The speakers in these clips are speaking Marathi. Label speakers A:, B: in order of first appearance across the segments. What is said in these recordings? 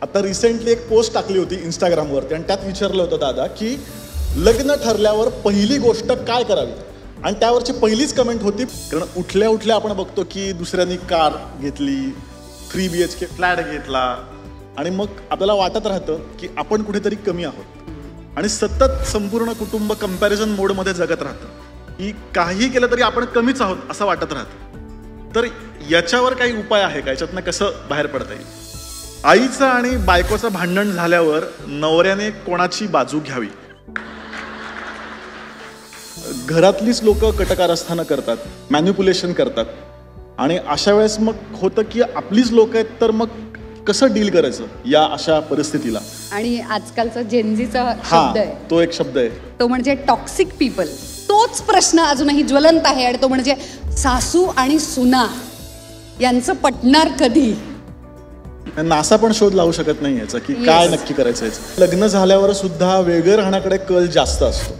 A: आता रिसेंटली एक पोस्ट टाकली होती इंस्टाग्रामवरती आणि त्यात विचारलं होतं दादा की लग्न ठरल्यावर पहिली गोष्ट काय करावी, आणि त्यावरची पहिलीच कमेंट होती, कारण उठल्या उठल्या आपण बघतो की दुसऱ्यांनी कार घेतली, 3 BHK फ्लॅट घेतला, आणि मग आपल्याला वाटत राहतं की आपण कुठेतरी कमी आहोत आणि सतत संपूर्ण कुटुंब कंपॅरिझन मोडमध्ये जगत राहतं की काही केलं तरी आपण कमीच आहोत असं वाटत राहतं. तर याच्यावर काही उपाय आहे का, याच्यातनं कसं बाहेर पडता येईल? आईचं आणि बायकोचं भांडण झाल्यावर नवऱ्याने कोणाची बाजू घ्यावी? घरातलीच लोक कटकारस्थानं करतात, मॅन्युप्युलेशन करतात, आणि अशा वेळेस मग होतं की आपलीच लोक आहेत, तर मग कसं डील करायचं या अशा परिस्थितीला?
B: आणि आजकालचा जेनझीचा शब्द आहे,
A: तो एक शब्द आहे, तो
B: म्हणजे टॉक्सिक पीपल. तोच प्रश्न अजूनही ज्वलंत आहे, आणि तो म्हणजे सासू आणि सुना यांचं पटणार कधी?
A: नासा पण शोध लावू शकत नाही याचा की काय नक्की करायचं. लग्न झाल्यावर सुद्धा वेगळं राहण्याकडे कल जास्त असतो,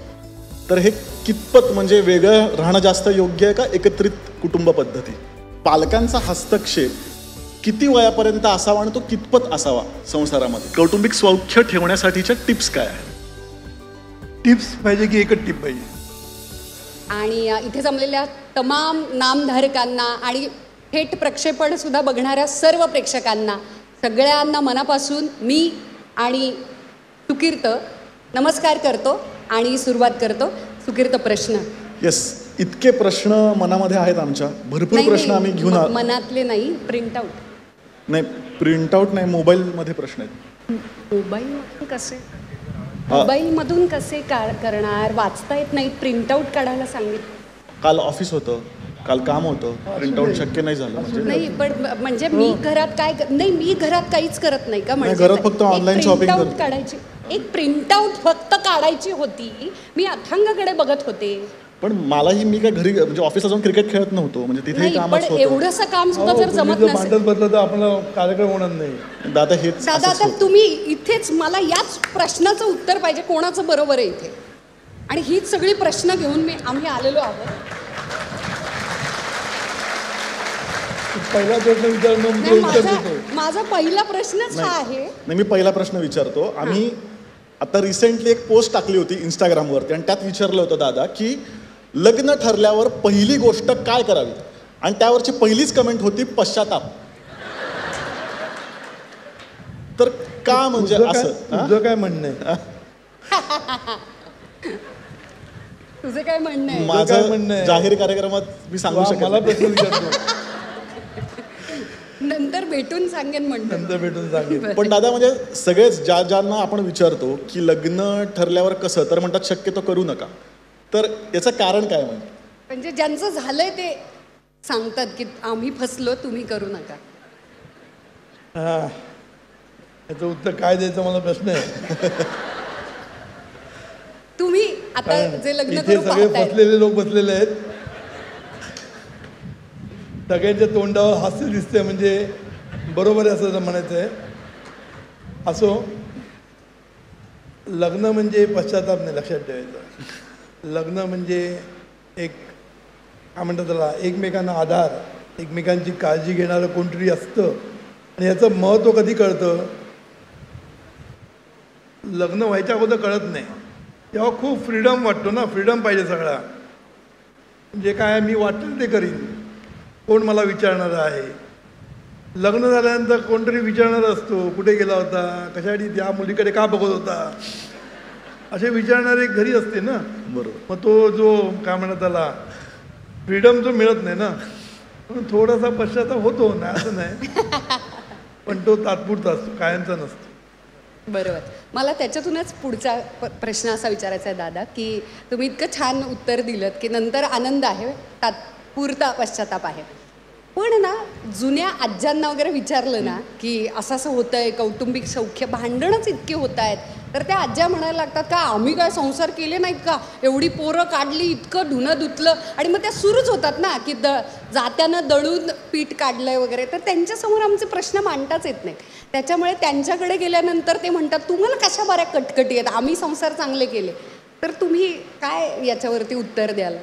A: तर हे कितपत म्हणजे वेगळं राहणं जास्त योग्य आहे का एकत्रित कुटुंब पद्धती? पालकांचा हस्तक्षेप किती वयापर्यंत असावा आणि तो कितपत असावा संसारामध्ये? कौटुंबिक सौख्य ठेवण्यासाठीच्या टिप्स काय आहेत?
C: टिप्स पाहिजे की एकच टिप पाहिजे?
B: आणि इथे जमलेल्या तमाम नामधारकांना आणि थेट प्रक्षेपण सुद्धा बघणाऱ्या सर्व प्रेक्षकांना सगळ्यांना मनापासून मी आणि सुकीर्त नमस्कार करतो आणि सुरुवात करतो. सुकीर्त, प्रश्न.
A: येस, इतके प्रश्न मनामध्ये आहेत आमच्या, भरपूर प्रश्न आम्ही घेऊन
B: मनातले नाही, प्रिंट आउट
A: नाही, प्रिंट आउट नाही, मोबाईलमध्ये प्रश्न आहेत.
B: मोबाईलमधून कसे, मोबाईलमधून कसे करणार? वाचता येत नाही, प्रिंट आउट काढायला सांगितलं.
A: काल ऑफिस होतं, काल काम होतं, प्रिंट आउट शक्य नाही झालं.
B: नाही, पण म्हणजे मी घरात काय नाही, मी घरात काहीच करत नाही का? म्हणजे
A: घरात फक्त ऑनलाईन शॉपिंग
B: काढायची, एक प्रिंट आउट फक्त काढायची होती. मी अथांगाकडे बघत होते.
A: पण मलाही, मी काय घरी म्हणजे ऑफिसला जाऊन क्रिकेट खेळत नव्हतो, म्हणजे तिथे कामच होतं.
B: एवढंसं काम सुद्धा जर जमत नसेल,
C: बदललं तर आपला कार्यक्रम होणार नाही.
A: दादा हेच
B: दादा, आता तुम्ही इथेच मला याच प्रश्नाचं उत्तर पाहिजे, कोणाचं बरोबर आहे इथे, आणि हीच सगळी प्रश्न घेऊन आम्ही आलेलो आहोत.
C: पहिला प्रश्न विचारतो.
B: माझा पहिला प्रश्नच हा आहे.
A: नाही, मी पहिला प्रश्न विचारतो. आम्ही आता रिसेंटली एक पोस्ट टाकली होती इंस्टाग्रामवरती आणि त्यात विचारलं होतं दादा की लग्न ठरल्यावर पहिली गोष्ट काय करावी, आणि त्यावरची पहिलीच कमेंट होती पश्चाताप. तर का म्हणजे असं?
C: तुझं काय म्हणणं आहे?
B: तुझं काय म्हणणं आहे?
A: माझं जाहीर कार्यक्रमात मी सांगू शकतो.
C: मला प्रश्न विचारतो,
B: नंतर भेटून सांगेन म्हणतो.
C: नंतर भेटून सांगेन.
A: पण दादा, म्हणजे सगळेच ज्यांना आपण विचारतो की लग्न ठरल्यावर कसं, तर म्हणतात शक्यतो करू नका. तर याचं कारण काय?
B: म्हणजे ज्यांचं झालंय ते सांगतात की आम्ही फसलो, तुम्ही करू नका.
C: याचं उत्तर काय द्यायचं मला प्रश्न आहे.
B: तुम्ही आता जे लग्न
C: इथे सगळे फसलेले लोक बसलेले आहेत, सगळ्यांच्या तोंडावर हास्य दिसते, म्हणजे बरोबर आहे असं म्हणायचं आहे. असो, लग्न म्हणजे पश्चाताप नाही, लक्षात ठेवायचं. लग्न म्हणजे एक काय म्हणतात त्याला, एकमेकांना आधार, एकमेकांची काळजी घेणारं कोणतरी असतं. आणि याचं महत्त्व कधी कळतं? लग्न व्हायच्या अगोदर कळत नाही, तेव्हा खूप फ्रीडम वाटतो ना, फ्रीडम पाहिजे सगळा. म्हणजे काय, मी वाटेल ते करीन, कोण मला विचारणार आहे. लग्न झाल्यानंतर कोणतरी विचारणार असतो, कुठे गेला होता, कशासाठी त्या मुलीकडे का बघत होता, असे विचारणारे घरी असते ना.
A: बरोबर.
C: मग तो जो काय म्हणतात त्याला, फ्रीडम जो मिळत नाही ना, म्हणून थोडासा पश्चाताप होतो, नाही असं नाही, पण तो तात्पुरता असतो, कायमचा नसतो.
B: बरोबर. मला त्याच्यातूनच पुढचा प्रश्न असा विचारायचा आहे दादा, की तुम्ही इतकं छान उत्तर दिलं की नंतर आनंद आहे, तात्पुरता पश्चाताप आहे. पण ना, जुन्या आज्यांना वगैरे विचारलं ना की असं असं होतंय, कौटुंबिक सौख्य, भांडणच इतके होत आहेत, तर त्या आज्या म्हणायला लागतात का आम्ही काय संसार केले नाहीत का, एवढी पोरं काढली, इतकं धुणं धुतलं, आणि मग त्या सुरूच होतात ना की जात्यानं दळून पीठ काढलंय वगैरे. तर त्यांच्यासमोर आमचे प्रश्न मांडताच येत नाहीत. त्याच्यामुळे त्यांच्याकडे गेल्यानंतर ते म्हणतात तुम्हाला कशा बऱ्या कटकटी आहेत, आम्ही संसार चांगले केले. तर तुम्ही काय याच्यावरती उत्तर द्याल?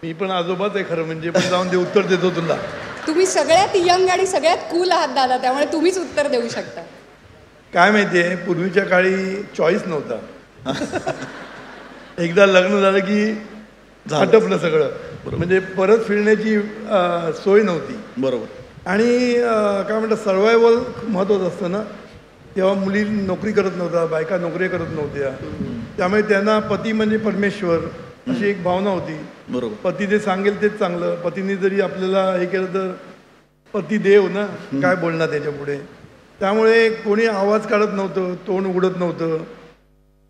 C: मी पण आजोबाच आहे खरं म्हणजे, पण जाऊन ते उत्तर देतो तुला.
B: तुम्ही सगळ्यात यंग आणि सगळ्यात कूल आहात दादा, त्यामुळे तुम्हीच उत्तर देऊ शकता.
C: काय माहिती आहे, पूर्वीच्या काळी चॉईस नव्हता. एकदा लग्न झालं की आटपलं सगळं, म्हणजे परत फिरण्याची सोय नव्हती.
A: बरोबर.
C: आणि काय म्हणतात सर्वायवल महत्त्वाचं असतं ना, तेव्हा मुली नोकरी करत नव्हत्या, बायका नोकरी करत नव्हत्या, त्यामुळे त्यांना पती म्हणजे परमेश्वर अशी एक भावना होती.
A: बरोबर.
C: पती जे सांगेल तेच चांगलं. पतीने जरी आपल्याला हे केलं तर पती देव ना, काय बोलणार त्याच्या पुढे. त्यामुळे कोणी आवाज काढत नव्हतं, तोंड उघडत नव्हतं.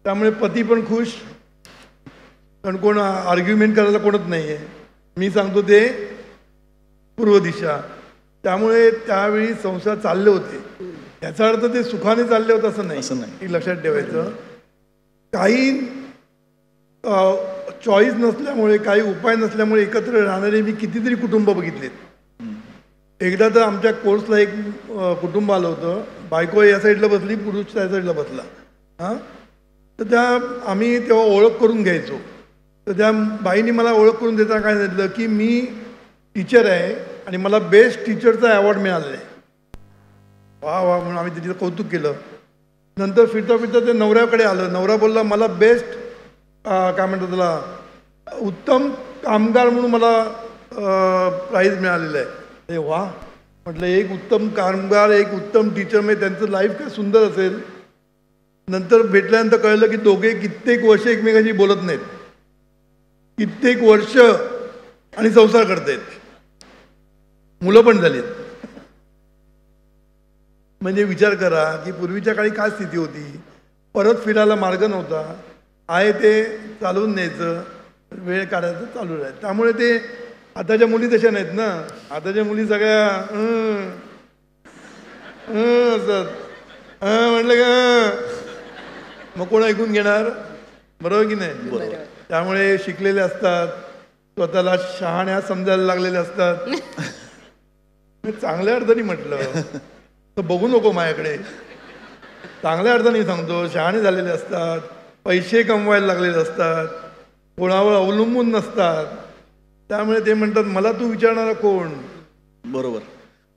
C: त्यामुळे पती पण खुश, कारण कोण आर्ग्युमेंट करायला कोणच नाही आहे. मी सांगतो ते पूर्व दिशा. त्यामुळे त्यावेळी संसार चालले होते. याचा अर्थ ते सुखाने चालले होते असं नाही, हे लक्षात ठेवायचं. काही चॉईस नसल्यामुळे, काही उपाय नसल्यामुळे एकत्र राहणारे मी कितीतरी कुटुंब बघितलेत. एकदा तर आमच्या कोर्सला एक कुटुंब आलं होतं. बायको या साईडला बसली, पुरुष त्या साईडला बसला. हां, तर त्या आम्ही तेव्हा ओळख करून घ्यायचो. तर त्या बाईने मला ओळख करून देताना काय सांगितलं की मी टीचर आहे आणि मला बेस्ट टीचरचा अवॉर्ड मिळालेला आहे. वा वा म्हणून आम्ही तिचं कौतुक केलं. नंतर फिरता फिरता ते नवऱ्याकडे आलं. नवरा बोलला मला बेस्ट काय म्हणतात त्याला उत्तम कामगार म्हणून मला प्राईज मिळालेलं आहे. हे वा म्हटलं, एक उत्तम कामगार, एक उत्तम टीचर, म्हणजे त्यांचं लाईफ काय सुंदर असेल. नंतर भेटल्यानंतर कळलं की दोघे कित्येक वर्ष एकमेकांशी बोलत नाहीत, कित्येक वर्ष, आणि संसार करतायत, मुलं पण झालीत. म्हणजे विचार करा की पूर्वीच्या काळी काय स्थिती होती. परत फिरायला मार्ग नव्हता, आहे ते चालवून न्यायचं, वेळ काढायचं चालू राहायचं. त्यामुळे ते आताच्या मुली तशा नाहीत ना. आताच्या मुली सगळ्या असतात. म्हटलं का मग कोण ऐकून घेणार, बरोबर की नाही.
B: बरोबर.
C: त्यामुळे शिकलेले असतात, स्वतःला शहाण्या समजायला लागलेले असतात. चांगल्या अर्थाने म्हटलं तर बघू नको माझ्याकडे, चांगल्या अर्थाने सांगतो. शहाणे झालेले असतात, पैसे कमवायला लागलेले असतात, कोणावर अवलंबून नसतात. त्यामुळे ते म्हणतात मला तू विचारणारा कोण.
A: बरोबर.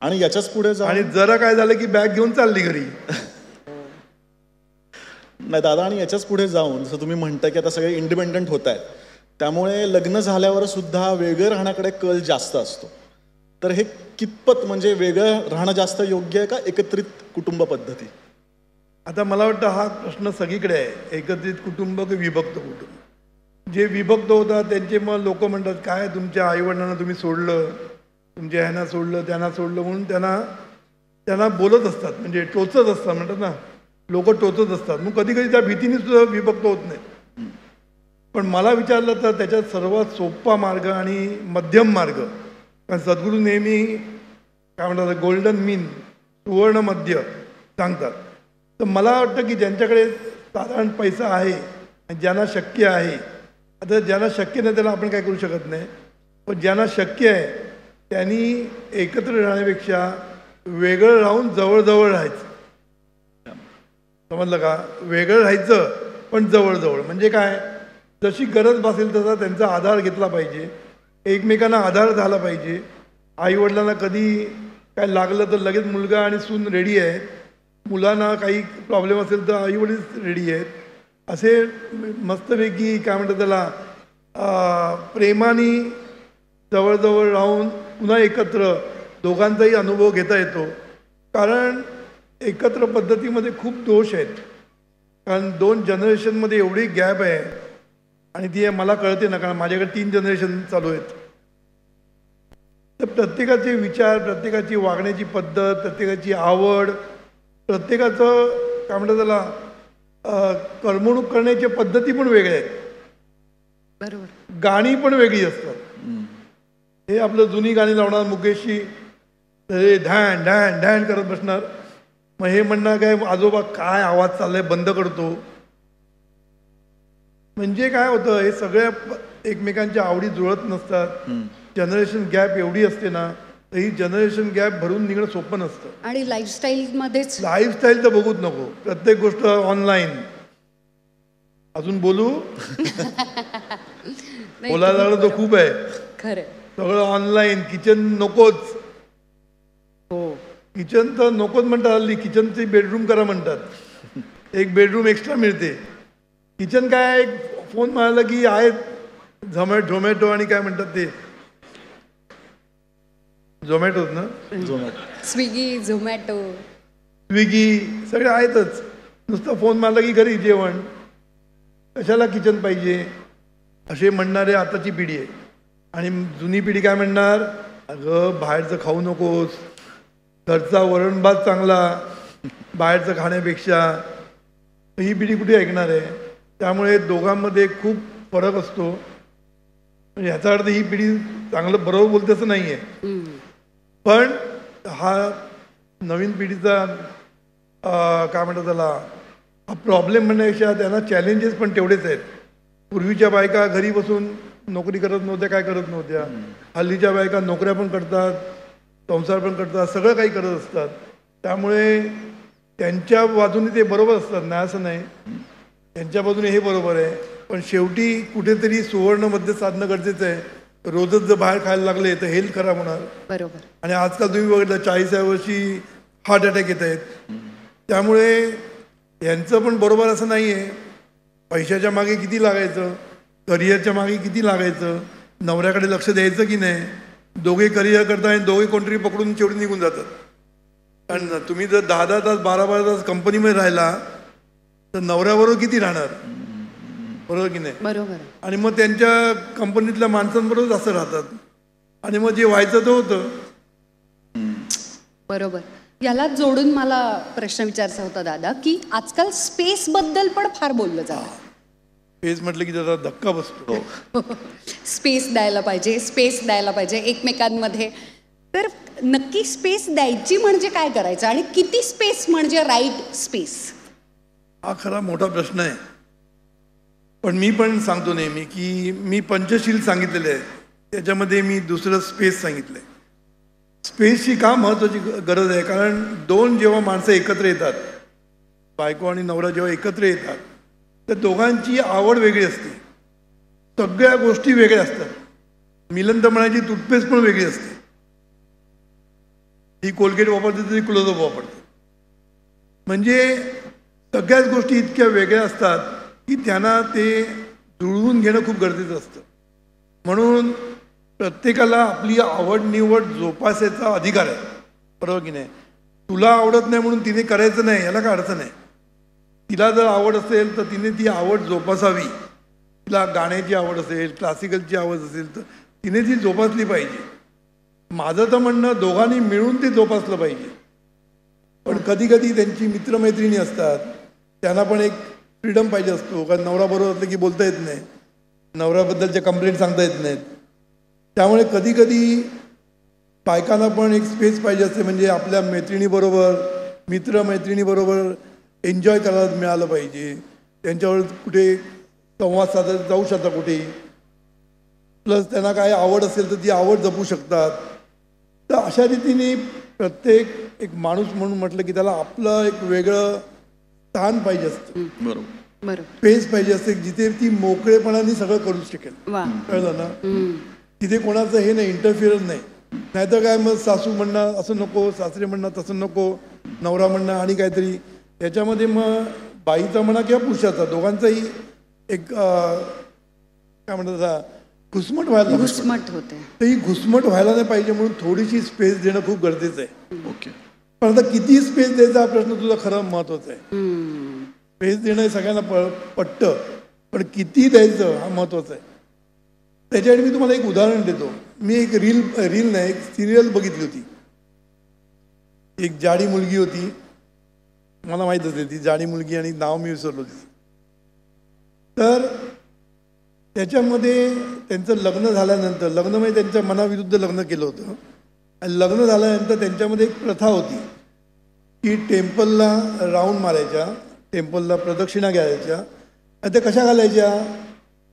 A: आणि याच्याच पुढे
C: आणि जरा काय झालं की बॅग घेऊन चालली घरी.
A: नाही दादा, आणि याच्याच पुढे जाऊन जसं तुम्ही म्हणता की आता सगळे इंडिपेंडंट होत आहेत, त्यामुळे लग्न झाल्यावर सुद्धा वेगळं राहण्याकडे कल जास्त असतो. तर हे कितपत म्हणजे वेगळं राहणं जास्त योग्य आहे का एकत्रित कुटुंब पद्धती?
C: आता मला वाटतं हा प्रश्न सगळीकडे आहे, एकत्रित कुटुंब की विभक्त कुटुंब. जे विभक्त होतात त्यांचे मग लोक म्हणतात काय तुमच्या आईवडिलांना तुम्ही सोडलं, तुमच्या ह्यांना सोडलं, त्यांना सोडलं, म्हणून त्यांना बोलत असतात, म्हणजे टोचत असतात म्हणतात ना, लोक टोचत असतात. मग कधी कधी त्या भीतीने सुद्धा विभक्त होत नाही. पण मला विचारलं तर त्याच्यात सर्वात सोपा मार्ग आणि मध्यम मार्ग, कारण सद्गुरू नेहमी काय म्हणतात गोल्डन मीन, सुवर्ण मध्य सांगतात. तर मला वाटतं की ज्यांच्याकडे साधारण पैसा आहे आणि ज्यांना शक्य आहे, आता ज्यांना शक्य नाही त्याला आपण काय करू शकत नाही, पण ज्यांना शक्य आहे त्यांनी एकत्र राहण्यापेक्षा वेगळं राहून जवळजवळ राहायचं. समजलं का? वेगळं राहायचं पण जवळजवळ. म्हणजे काय, जशी गरज भासेल तसा त्यांचा आधार घेतला पाहिजे, एकमेकांना आधार झाला पाहिजे. आईवडिलांना कधी काय लागलं तर लगेच मुलगा आणि सून रेडी आहेत, मुलांना काही प्रॉब्लेम असेल तर आईवडील रेडी आहेत. असे मस्तपैकी काय म्हणतात त्याला प्रेमाने जवळजवळ राहून पुन्हा एकत्र दोघांचाही अनुभव घेता येतो. कारण एकत्र पद्धतीमध्ये खूप दोष आहेत, कारण 2 जनरेशनमध्ये एवढी गॅप आहे आणि ती मला कळते ना, कारण माझ्याकडे 3 जनरेशन चालू आहेत. तर प्रत्येकाचे विचार, प्रत्येकाची वागण्याची पद्धत, प्रत्येकाची आवड, प्रत्येकाचं काय म्हणतात त्याला करमणूक करण्याच्या पद्धती पण वेगळ्या आहेत.
B: बरोबर.
C: गाणी पण वेगळी असतात. हे आपलं जुनी गाणी लावणार मुकेशची, हे ढॅन ढॅन ढॅन करत बसणार. मग हे म्हणणार काय आजोबा काय आवाज चाललाय बंद करतो. म्हणजे काय होतं, हे सगळ्या एकमेकांच्या आवडी जुळत नसतात. जनरेशन गॅप एवढी असते ना, तर ही जनरेशन गॅप भरून निघणं सोपं नसतं.
B: आणि लाईफस्टाईलमध्येच
C: लाईफस्टाईल तर बघूच नको, प्रत्येक गोष्ट ऑनलाईन. अजून बोलू बोलायला लागलं तर खूप आहे.
B: खरं
C: सगळं ऑनलाईन, किचन नकोच.
B: हो,
C: किचन तर नकोच म्हणतात, हल्ली किचनची बेडरूम करा म्हणतात, एक बेडरूम एक्स्ट्रा मिळते. किचन काय, एक फोन मारला की आहेत झोमॅटो आणि काय म्हणतात ते झोमॅटोच ना,
B: स्विगी, झोमॅटो,
C: स्विगी सगळे आहेतच. नुसतं फोन मारला की घरी जेवण, कशाला किचन पाहिजे असे म्हणणारे आताची पिढी आहे. आणि जुनी पिढी काय म्हणणार, अगं बाहेरचं खाऊ नकोस, घरचा वरण भात चांगला बाहेरचं खाण्यापेक्षा. ही पिढी कुठे ऐकणार आहे. त्यामुळे दोघांमध्ये खूप फरक असतो. ह्याचा अर्थ ही पिढी चांगलं बरोबर बोलते असं नाही आहे, पण हा नवीन पिढीचा काय म्हणतात त्याला, हा प्रॉब्लेम म्हणण्यापेक्षा त्यांना चॅलेंजेस पण तेवढेच आहेत. पूर्वीच्या बायका घरी बसून नोकरी करत नव्हत्या, काय करत नव्हत्या. हल्लीच्या बायका नोकऱ्या पण करतात, संसार पण करतात, सगळं काही करत असतात. त्यामुळे त्यांच्या बाजूने ते बरोबर असतात, नाही असं नाही, त्यांच्या बाजूने हे बरोबर आहे. पण शेवटी कुठेतरी सुवर्णमध्ये साधणं गरजेचं आहे. रोजच जर बाहेर खायला लागले तर हेल्थ खराब होणार.
B: बरोबर.
C: आणि आजकाल तुम्ही बघितलं 40व्या वर्षी हार्ट अटॅक येत आहेत. त्यामुळे यांचं पण बरोबर असं नाही आहे. पैशाच्या मागे किती लागायचं, करिअरच्या मागे किती लागायचं, नवऱ्याकडे लक्ष द्यायचं की नाही. दोघे करिअर करतात आणि दोघे कोणतरी पकडून शेवटी निघून जातात. कारण तुम्ही जर 10-10 तास 12-12 तास कंपनीमध्ये राहिला तर नवऱ्याबरोबर किती राहणार, बरोबर की नाही.
B: बरोबर.
C: आणि मग त्यांच्या कंपनीतल्या माणसांबरोबर असं राहतात आणि मग जे व्हायचं ते होतं.
B: बरोबर. याला जोडून मला प्रश्न विचारायचा होता दादा, की आजकाल स्पेस बद्दल पण फार बोललं जातं.
C: स्पेस म्हटलं की जरा धक्का बसतो.
B: स्पेस द्यायला पाहिजे, स्पेस द्यायला पाहिजे एकमेकांमध्ये. तर नक्की स्पेस द्यायची म्हणजे काय करायचं आणि किती स्पेस म्हणजे राईट स्पेस?
C: हा खरा मोठा प्रश्न आहे. पण मी पण सांगतो नेहमी की मी पंचशील सांगितलेले आहे, त्याच्यामध्ये मी दुसरं स्पेस सांगितलं आहे. स्पेसची का महत्त्वाची गरज आहे, कारण दोन जेव्हा माणसं एकत्र येतात, बायको आणि नवरा जेव्हा एकत्र येतात, तर दोघांची आवड वेगळी असते, सगळ्या गोष्टी वेगळ्या असतात. मिलन तर म्हणायची टूथपेस्ट पण वेगळी असते. ही कोलगेट वापरते तरी क्लोजअप वापरते. म्हणजे सगळ्याच गोष्टी इतक्या वेगळ्या असतात की त्यांना ते जुळवून घेणं खूप गरजेचं असतं. म्हणून प्रत्येकाला आपली आवड निवड जोपासायचा अधिकार आहे, बरोबर की नाही. तुला आवडत नाही म्हणून तिने करायचं नाही, याला काय अडचण आहे. तिला जर आवड असेल तर तिने ती आवड जोपासावी. तिला गाण्याची आवड असेल, क्लासिकलची आवड असेल तर तिने ती जोपासली पाहिजे. माझं तर म्हणणं दोघांनी मिळून ते जोपासलं पाहिजे. पण कधी कधी त्यांची मित्रमैत्रिणी असतात, त्यांना पण एक फ्रीडम पाहिजे असतो. कारण नवरा बरोबर असलं की बोलता येत नाही, नवऱ्याबद्दलच्या कंप्लेंट सांगता येत नाहीत. त्यामुळे कधी कधी बायकांना पण एक स्पेस पाहिजे असते. म्हणजे आपल्या मैत्रिणीबरोबर, मित्रमैत्रिणीबरोबर एन्जॉय करायला मिळालं पाहिजे. त्यांच्यावर कुठे संवाद साधत जाऊ शकता कुठेही. प्लस त्यांना काय आवड असेल तर ती आवड जपू शकतात. तर अशा रीतीने प्रत्येक एक माणूस म्हणून म्हटलं की त्याला आपलं एक वेगळं स्थान पाहिजे असतं.
A: बरोबर.
B: बरोबर.
C: स्पेस पाहिजे असते जिथे ती मोकळेपणाने सगळं करू शकेल.
B: वा.
C: कळलं ना. तिथे कोणाचं हे नाही, इंटरफिअरन्स नाही. नाहीतर काय मग सासू म्हणणं असं नको, सासरे म्हणणं तसं नको, नवरा म्हणणं आणि काहीतरी. याच्यामध्ये मग बाईचा म्हणा किंवा पुरुषाचा दोघांचाही एक काय म्हणतात घुसमट व्हायला
B: घुसमट होते.
C: तर ही घुसमट व्हायला नाही पाहिजे. म्हणून थोडीशी स्पेस देणं खूप गरजेचं आहे.
A: ओके.
C: पण आता किती स्पेस द्यायचा हा प्रश्न तुझा खरं महत्वाचा आहे. स्पेस देणं हे सगळ्यांना पटतं, पण किती द्यायचं हा महत्वाचा आहे. त्याच्यासाठी मी तुम्हाला एक उदाहरण देतो. मी एक रील नाही, एक सिरियल बघितली होती. एक जाडी मुलगी होती, मला माहीत असेल ती जाडी मुलगी, आणि नाव मी विसरलो तिचं. तर त्याच्यामध्ये त्यांचं लग्न झाल्यानंतर, लग्न म्हणजे त्यांच्या मनाविरुद्ध लग्न केलं होतं. आणि लग्न झाल्यानंतर त्यांच्यामध्ये एक प्रथा होती की टेम्पलला राऊंड मारायच्या, टेम्पलला प्रदक्षिणा घालायच्या. आणि त्या कशा घालायच्या,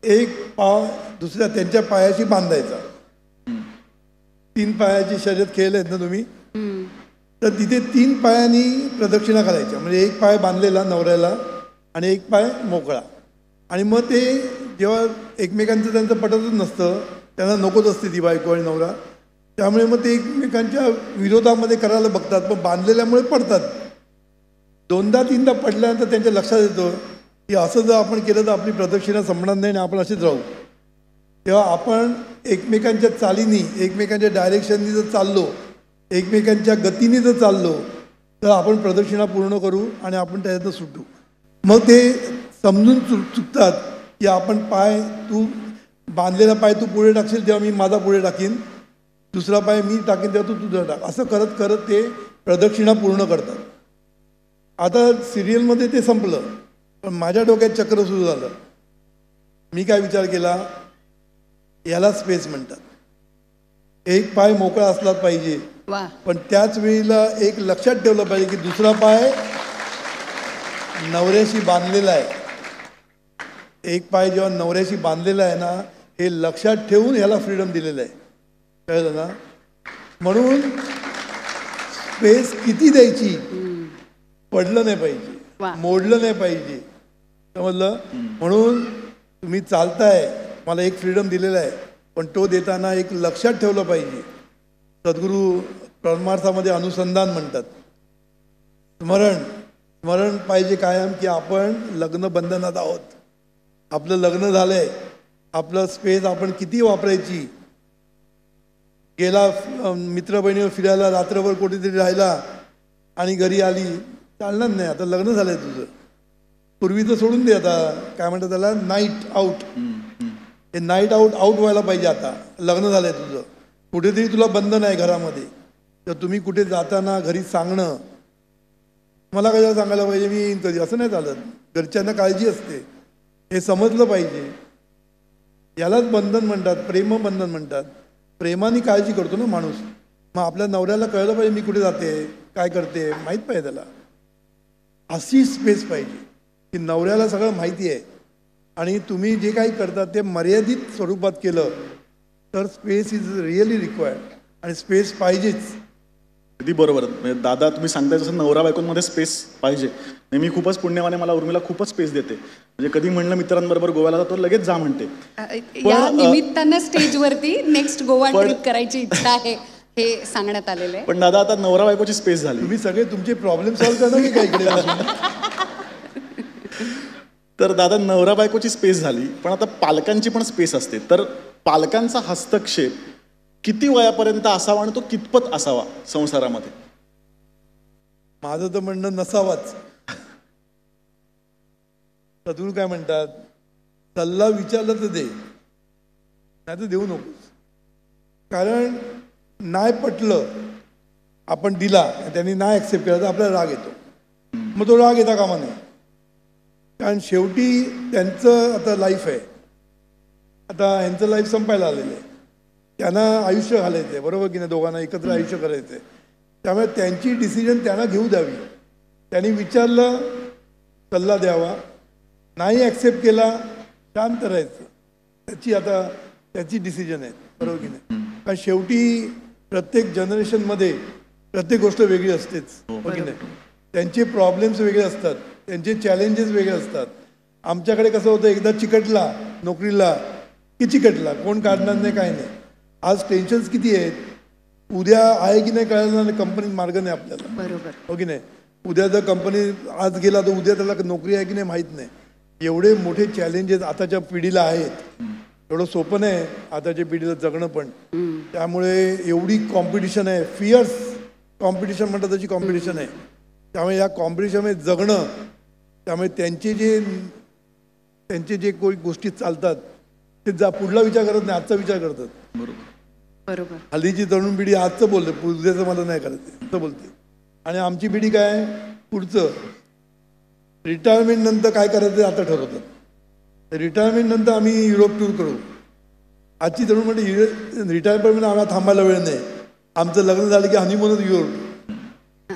C: एक पाय दुसऱ्या त्यांच्या पायाशी बांधायचा. 3 पायाची शर्यत खेळले आहेत ना तुम्ही, तर तिथे 3 पायांनी प्रदक्षिणा घालायच्या. म्हणजे एक पाय बांधलेला नवऱ्याला आणि एक पाय मोकळा. आणि मग ते जेव्हा एकमेकांचं त्यांचं पटतच नसतं, त्यांना नकोच असते ती बायको आणि नवरा, त्यामुळे मग ते एकमेकांच्या विरोधामध्ये करायला बघतात, पण बांधलेल्यामुळे पडतात. 2दा-3दा पडल्यानंतर त्यांच्या लक्षात येतं की असं जर आपण केलं तर आपली प्रदक्षिणा संपणार नाही आणि आपण असेच राहू. तेव्हा आपण एकमेकांच्या चालीनी, एकमेकांच्या डायरेक्शननी जर चाललो, एकमेकांच्या गतीने जर चाललो तर आपण प्रदक्षिणा पूर्ण करू आणि आपण त्याच्यातनं सुटू. मग ते समजून चुकतात की आपण पाय, तू बांधलेला पाय तू पुढे टाकशील तेव्हा मी माझा पुढे टाकीन, दुसरा पाय मी टाकीन तेव्हा तू तुझा टाक, असं करत करत ते प्रदक्षिणा पूर्ण करतात. आता सिरियलमध्ये ते संपलं, पण माझ्या डोक्यात चक्र सुरू झालं. मी काय विचार केला, याला स्पेस म्हणतात. एक पाय मोकळा असलाच पाहिजे,
B: वा,
C: पण त्याच वेळेला एक लक्षात ठेवलं पाहिजे की दुसरा पाय नवऱ्याशी बांधलेला आहे. एक पाय जेव्हा नवऱ्याशी बांधलेला आहे ना, हे लक्षात ठेवून ह्याला फ्रीडम दिलेलं आहे. कळलं ना? म्हणून स्पेस किती द्यायची, पडलं नाही पाहिजे,
B: वा.
C: मोडलं नाही पाहिजे, समजलं? म्हणून तुम्ही चालताय, मला एक फ्रीडम दिलेला आहे, पण तो देताना एक लक्षात ठेवलं पाहिजे. सद्गुरू परमार्थामध्ये अनुसंधान म्हणतात. स्मरण पाहिजे कायम की आपण लग्न बंधनात आहोत. आपलं लग्न झालंय, आपलं स्पेस आपण किती वापरायची. गेला मित्र बहिणीवर फिरायला, रात्रभर कुठेतरी राहिला आणि घरी आली, चालणार नाही. आता लग्न झालंय तुझं, पूर्वीचं सोडून दे. आता काय म्हणतात त्याला, नाईट आऊट. हे नाईट आऊट व्हायला पाहिजे. आता लग्न झालंय तुझं, कुठेतरी तुला बंधन आहे घरामध्ये, तर तुम्ही कुठे जाताना घरी सांगणं, मला कशाला सांगायला पाहिजे मी येईन कधी, असं नाही चालत. घरच्यांना काळजी असते, हे समजलं पाहिजे. यालाच बंधन म्हणतात, प्रेमबंधन म्हणतात. प्रेमाने काळजी करतो ना माणूस. मग आपल्या नवऱ्याला कळलं पाहिजे मी कुठे जाते, काय करते, माहीत पाहिजे त्याला. अशी स्पेस पाहिजे की नवऱ्याला सगळं माहिती आहे आणि तुम्ही जे काही करता ते मर्यादित स्वरूपात केलं तर स्पेस इज रिअली रिक्वायर्ड, आणि स्पेस पाहिजेच.
A: अगदी बरोबर. म्हणजे दादा तुम्ही सांगताय जसं नवरा बायकोंमध्ये स्पेस पाहिजे. मी खूपच पुण्यवाने, मला उर्मिला खूपच स्पेस देते. म्हणजे कधी म्हणलं मित्रांबरोबर गोव्याला जातो लगेच जा म्हणते.
B: या निमित्तानं स्टेजवरती नेक्स्ट गोवा ट्रिप करायची इच्छा आहे हे सांगण्यात आलेलं आहे.
A: पण दादा आता नवरा बायकोची स्पेस झाली,
C: तुम्ही सगळे तुमचे प्रॉब्लेम सॉल्व्ह करणार की काय इकडे?
A: तर दादा नवरा बायकोची स्पेस झाली, पण आता पालकांची पण स्पेस असते. तर पालकांचा हस्तक्षेप किती वयापर्यंत असावा आणि तो कितपत असावा संसारामध्ये?
C: माझं तर म्हणणं नसावाच. सद्गुरू काय म्हणतात, सल्ला विचारला तर दे, नाही तर देऊ नकोस. कारण नाही पटलं, आपण दिला, त्यांनी नाही ॲक्सेप्ट केला तर आपल्याला राग येतो. मग तो राग येता कामा नये. कारण शेवटी त्यांचं आता लाईफ आहे, आता ह्यांचं लाईफ संपायला आलेलं आहे, त्यांना आयुष्य घालायचं आहे, बरोबर की नाही? दोघांना एकत्र आयुष्य करायचं आहे. त्यामुळे त्यांची डिसिजन त्यांना घेऊ द्यावी. त्यांनी विचारलं, सल्ला द्यावा. नाही ॲक्सेप्ट केला, शांत राहायचं. त्याची डिसिजन आहे, बरोबर की नाही? कारण शेवटी प्रत्येक जनरेशनमध्ये प्रत्येक गोष्ट वेगळी असतेच, हो की नाही? त्यांचे प्रॉब्लेम्स वेगळे असतात, त्यांचे चॅलेंजेस वेगळे असतात. आमच्याकडे कसं होतं, एकदा चिकटला नोकरीला की चिकटला, कोण काढणार नाही, काय नाही. आज टेन्शन्स किती आहेत, उद्या आहे की नाही कळणार नाही, कंपनीत मार्ग नाही आपल्याला,
B: बरोबर,
C: हो की नाही? उद्या जर कंपनी आज गेला तर उद्या त्याला नोकरी आहे की नाही माहीत नाही. एवढे मोठे चॅलेंजेस आताच्या पिढीला आहेत. एवढं सोपं नाही आताच्या पिढीला जगणं पण. त्यामुळे एवढी कॉम्पिटिशन आहे, फिअर्स कॉम्पिटिशन म्हणतात तशी कॉम्पिटिशन आहे. त्यामुळे या कॉम्पिटिशनमध्ये जगणं, त्यामुळे त्यांचे जे काही गोष्टी चालतात ते पुढला विचार करत नाही, आजचा विचार करतात.
B: बरोबर.
C: हल्लीची तरुण पिढी आजचं बोलते, उद्याचं मला नाही करायचं असं बोलते. आणि आमची पिढी काय, पुढचं रिटायरमेंट नंतर काय करायचं आता ठरवतात. रिटायरमेंट नंतर आम्ही युरोप टूर करू. आजची तरुण म्हणजे रिटायरमेंट आम्हाला थांबायला वेळ नाही, आमचं लग्न झालं की हनीमूनच युरोप.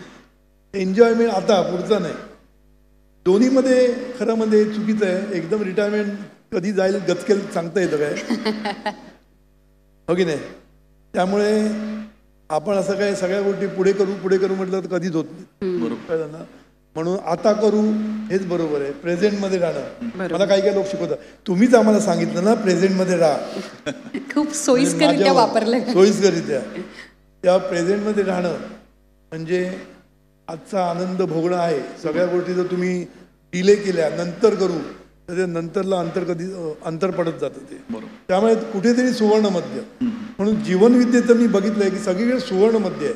C: एन्जॉयमेंट आता, पुढचं नाही. दोन्हीमध्ये खरं म्हणजे चुकीचं आहे. एकदम रिटायरमेंट कधी जाईल गचकेल सांगता येतं काय, हो की नाही? त्यामुळे आपण असं काय सगळ्या गोष्टी पुढे करू म्हटलं तर कधीच होत नाही, बरोबर ना? म्हणून आता करू हेच बरोबर आहे. प्रेझेंटमध्ये राहणं.
B: बरोबर.
C: मला काही काही लोक शिकवतात, तुम्हीच आम्हाला सांगितलं ना प्रेझेंटमध्ये राहा.
B: खूप सोयीस्करित्या वापरलंय.
C: सोयीस्करित्या त्या प्रेझेंटमध्ये राहणं म्हणजे आजचा आनंद भोगणं आहे. सगळ्या गोष्टी जर तुम्ही डिले केल्या नंतर करू तर ते नंतरला अंतर पडत जातं ते. त्यामुळे कुठेतरी सुवर्ण मध्य. म्हणून जीवनविद्येचं मी बघितलंय की सगळीकडे सुवर्ण मध्य आहे.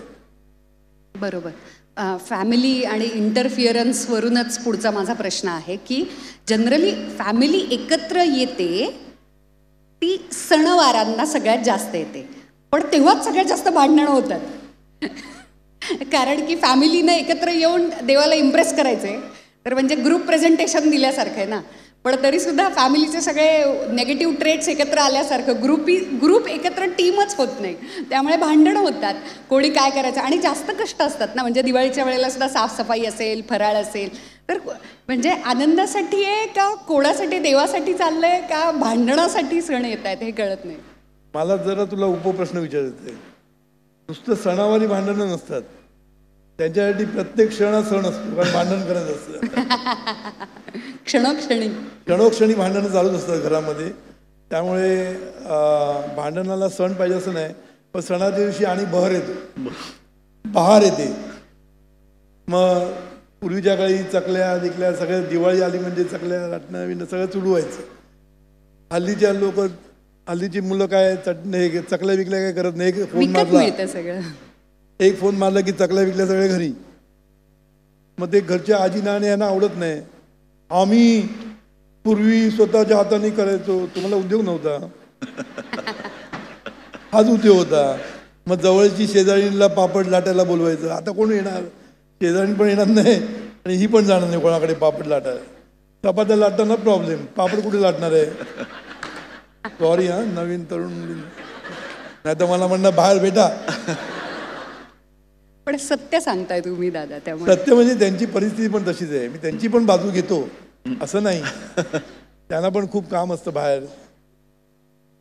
B: बरोबर. फॅमिली आणि इंटरफिअरन्सवरूनच पुढचा माझा प्रश्न आहे की जनरली फॅमिली एकत्र येते ती सणवारांना सगळ्यात जास्त येते, पण तेव्हाच सगळ्यात जास्त भांडणं होतात. कारण की फॅमिलीनं एकत्र येऊन देवाला इम्प्रेस करायचे तर म्हणजे ग्रुप प्रेझेंटेशन दिल्यासारखं आहे ना. पण तरीसुद्धा फॅमिलीचे सगळे नेगेटिव्ह ट्रेट्स एकत्र आल्यासारखं ग्रुप एकत्र टीमच होत नाही. त्यामुळे भांडणं होतात. कोणी काय करायचं आणि जास्त कष्ट असतात ना. म्हणजे दिवाळीच्या वेळेला सुद्धा साफसफाई असेल, फराळ असेल, तर म्हणजे आनंदासाठी आहे का कोणासाठी देवासाठी चाललंय का भांडणासाठी सण येत आहेत हे कळत नाही.
C: मला जरा तुला उपप्रश्न विचारायचा आहे. नुसतं सणावारी भांडणं नसतात, त्यांच्यासाठी प्रत्येक क्षण हा सण असतो. कारण भांडण करत असतं. क्षणोक्षणी भांडणं चालूच असतात घरामध्ये. त्यामुळे भांडणाला सण पाहिजे असं नाही, पण सणाच्या दिवशी आणि बहार येते. मग पूर्वीच्या काळी चकल्या दिकल्या सगळ्या, दिवाळी आली म्हणजे चकल्या लाटणं विणं सगळं सुरू व्हायचं. हल्लीची मुलं काय चकल्या विकल्या काय करत नाही. एक फोन मारला की चकल्या विकल्या सगळे घरी. मग ते घरच्या आजीना आणि यांना आवडत नाही. आम्ही पूर्वी स्वतःच्या हाताने करायचो, तुम्हाला उद्योग नव्हता, हाच उद्योग होता. मग जवळची शेजारीला पापड लाटायला बोलवायचं. आता कोण येणार? शेजारी पण येणार नाही आणि ही पण जाणार नाही कोणाकडे पापड लाटायला. चपात्या लाटताना प्रॉब्लेम, पापड कुठे लाटणार आहे? सॉरी हा नवीन तरुण मुली, नाही तर मला म्हणणं बाहेर भेटा.
B: पण सत्य सांगताय तुम्ही दादा. त्यामुळे
C: सत्य म्हणजे त्यांची परिस्थिती पण तशीच आहे. मी त्यांची पण बाजू घेतो असं नाही. त्यांना पण खूप काम असतं बाहेर,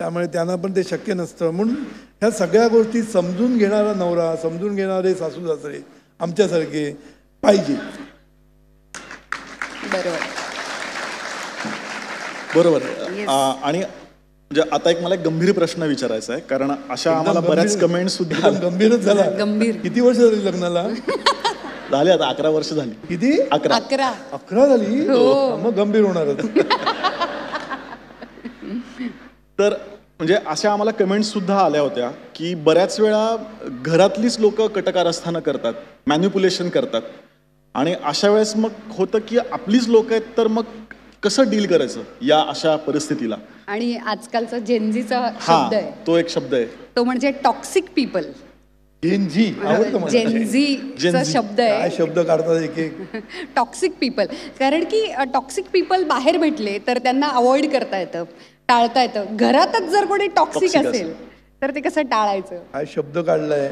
C: त्यामुळे त्यांना पण ते शक्य नसतं. म्हणून ह्या सगळ्या गोष्टी समजून घेणारा नवरा, समजून घेणारे सासू सासरे आमच्यासारखे पाहिजे.
A: बरोबर. आणि आता एक मला गंभीर प्रश्न विचारायचा आहे, कारण अशा आम्हाला बऱ्याच कमेंट सुद्धा
C: गंभीरच झाला.
B: गंभीर.
C: किती वर्ष झाली लग्नाला?
A: झाले आता 11 वर्ष झाली.
C: किती?
B: 11
C: झाली. मग गंभीर होणारच.
A: तर म्हणजे अशा आम्हाला कमेंट्स सुद्धा आल्या होत्या की बऱ्याच वेळा घरातलीच लोक कटकारस्थानं करतात, मॅन्युप्युलेशन करतात, आणि अशा वेळेस मग होतं की आपलीच लोक आहेत, तर मग कसं डील करायचं या अशा परिस्थितीला?
B: आणि आजकालचा जेनझीचा शब्द आहे,
A: तो एक शब्द आहे,
B: तो म्हणजे टॉक्सिक पीपल. जेनझीचा शब्द आहे.
C: काय शब्द काढतात एक एक.
B: Toxic people. कारण की टॉक्सिक पीपल बाहेर भेटले तर त्यांना अवॉइड करता येतं, टाळता येतं. घरातच जर कोणी टॉक्सिक असेल तर ते कसं टाळायचं?
C: काय शब्द काढलाय.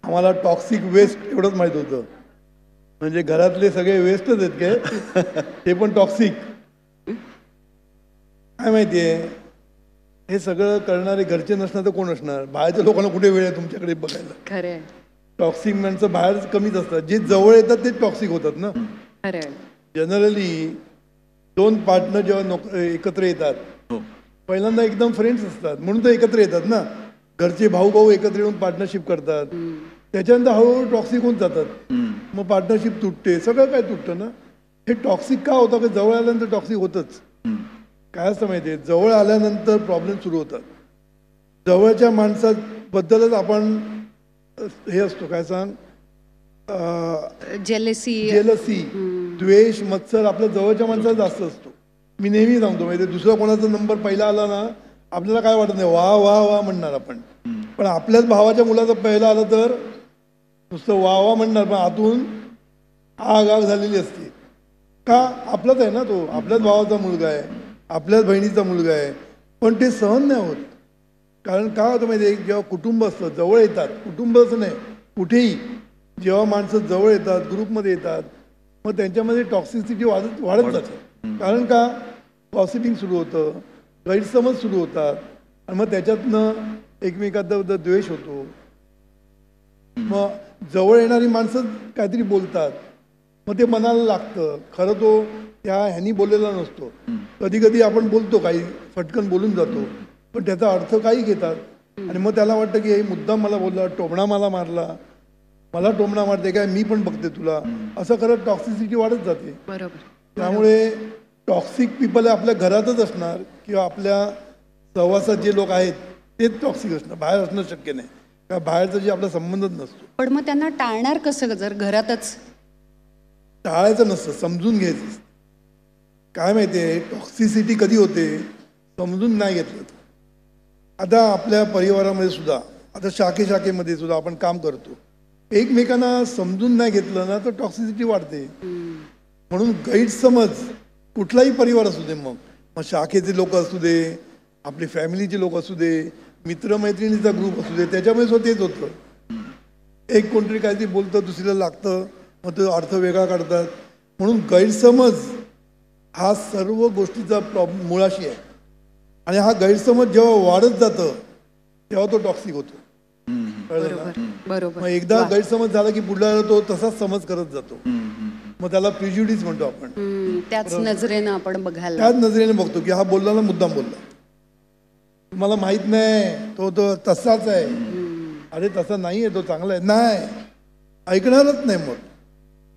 C: आम्हाला टॉक्सिक वेस्ट एवढंच माहित होतं. म्हणजे घरातले सगळे वेस्टच आहेत काय? ते पण टॉक्सिक. काय माहितीये, हे सगळं करणारे घरचे नसणार तर कोण असणार? बाहेरच्या लोकांना कुठे वेळ आहे तुमच्याकडे बघायला?
B: खरंय.
C: टॉक्सिक माणसं बाहेर कमीच असतात. जे जवळ येतात ते टॉक्सिक होतात ना.
B: खरंय.
C: जनरली 2 पार्टनर जेव्हा एकत्र येतात पहिल्यांदा एकदम फ्रेंड्स असतात म्हणून तर एकत्र येतात ना. घरचे भाऊ भाऊ एकत्र येऊन पार्टनरशिप करतात, त्याच्यानंतर हळूहळू टॉक्सिक होऊन जातात. मग पार्टनरशिप तुटते, सगळं काय तुटतं ना. हे टॉक्सिक का होतं? की जवळ आल्यानंतर टॉक्सिक होतच. काय असतं माहितीये, जवळ आल्यानंतर प्रॉब्लेम सुरू होतात. जवळच्या माणसाबद्दलच आपण हे असतो काय सांग, जेलसी, द्वेष, मत्सर आपल्या जवळच्या माणसाला जास्त असतो. मी नेहमी सांगतो माहिती, दुसरा कोणाचा नंबर पहिला आला ना आपल्याला काय वाटत नाही, वा वा वा म्हणणार आपण. पण आपल्याच भावाच्या मुलाचा पहिला आला तर नुसतं वा वा म्हणणार, पण आतून आग आग झालेली असते. का? आपलाच आहे ना तो, आपल्याच भावाचा मुलगा आहे, आपल्याच बहिणीचा मुलगा आहे, पण ते सहन नाही होत. कारण काय होतं माहिती आहे, जेव्हा कुटुंब असतं जवळ येतात, कुटुंब असं नाही कुठेही जेव्हा माणसं जवळ येतात, ग्रुपमध्ये येतात, मग त्यांच्यामध्ये टॉक्सिसिटी वाढत जाते. कारण का? गॉसिपिंग सुरू होतं, गैरसमज सुरू होतात, आणि मग त्याच्यातनं एकमेकांबद्दल द्वेष होतो. मग जवळ येणारी माणसं काहीतरी बोलतात, मग ते मनाला लागतं. खरं तो त्या ह्यानी बोललेला नसतो. कधी कधी आपण बोलतो काही फटकन बोलून जातो, पण त्याचा अर्थ काही घेतात आणि मग त्याला वाटतं की हे मुद्दाम मला बोलला, टोमणा मला मारला, मला टोमणा मारते काय, मी पण बघते तुला, असं करत टॉक्सिसिटी वाढत जाते.
B: बरोबर.
C: त्यामुळे टॉक्सिक पीपल आपल्या घरातच असणार किंवा आपल्या सहवासात जे लोक आहेत तेच टॉक्सिक असणार, बाहेर असणं शक्य नाही, कारण बाहेरचा जे आपला संबंधच नसतो.
B: पण मग त्यांना टाळणार कसं जर घरातच?
C: टाळायचं नसतं, समजून घ्यायचं. काय माहिती आहे टॉक्सिसिटी कधी होते, समजून नाही घेतलं. आता आपल्या परिवारामध्ये सुद्धा, आता शाखेमध्ये सुद्धा आपण काम करतो, एकमेकांना समजून नाही घेतलं ना तर टॉक्सिसिटी वाढते. म्हणून गैरसमज कुठलाही परिवार असू दे, मग शाखेचे लोक असू दे, आपली फॅमिलीचे लोक असू दे, मित्रमैत्रिणीचा ग्रुप असू दे, त्याच्यामुळे सुद्धा तेच होतं. एक कोणतरी काहीतरी बोलतं, दुसरीला लागतं, मग तो अर्थ वेगळा काढतात. म्हणून गैरसमज हा सर्व गोष्टीचा मुळाशी आहे आणि हा गैरसमज जेव्हा वाढत जातं तेव्हा तो टॉक्सिक होतो. कळलं ना?
B: बरोबर.
C: मग एकदा गैरसमज झाला की पुढला तो तसाच समज करत जातो, मग त्याला प्रिज्युडिस म्हणतो आपण.
B: त्याच नजरेनं आपण बघायला,
C: त्याच नजरेने बघतो की हा बोलला ना मुद्दाम बोलला, तुम्हाला माहित नाही तो तो तसाच आहे. अरे तसा नाही आहे, तो चांगला आहे, नाही ऐकणारच नाही मग.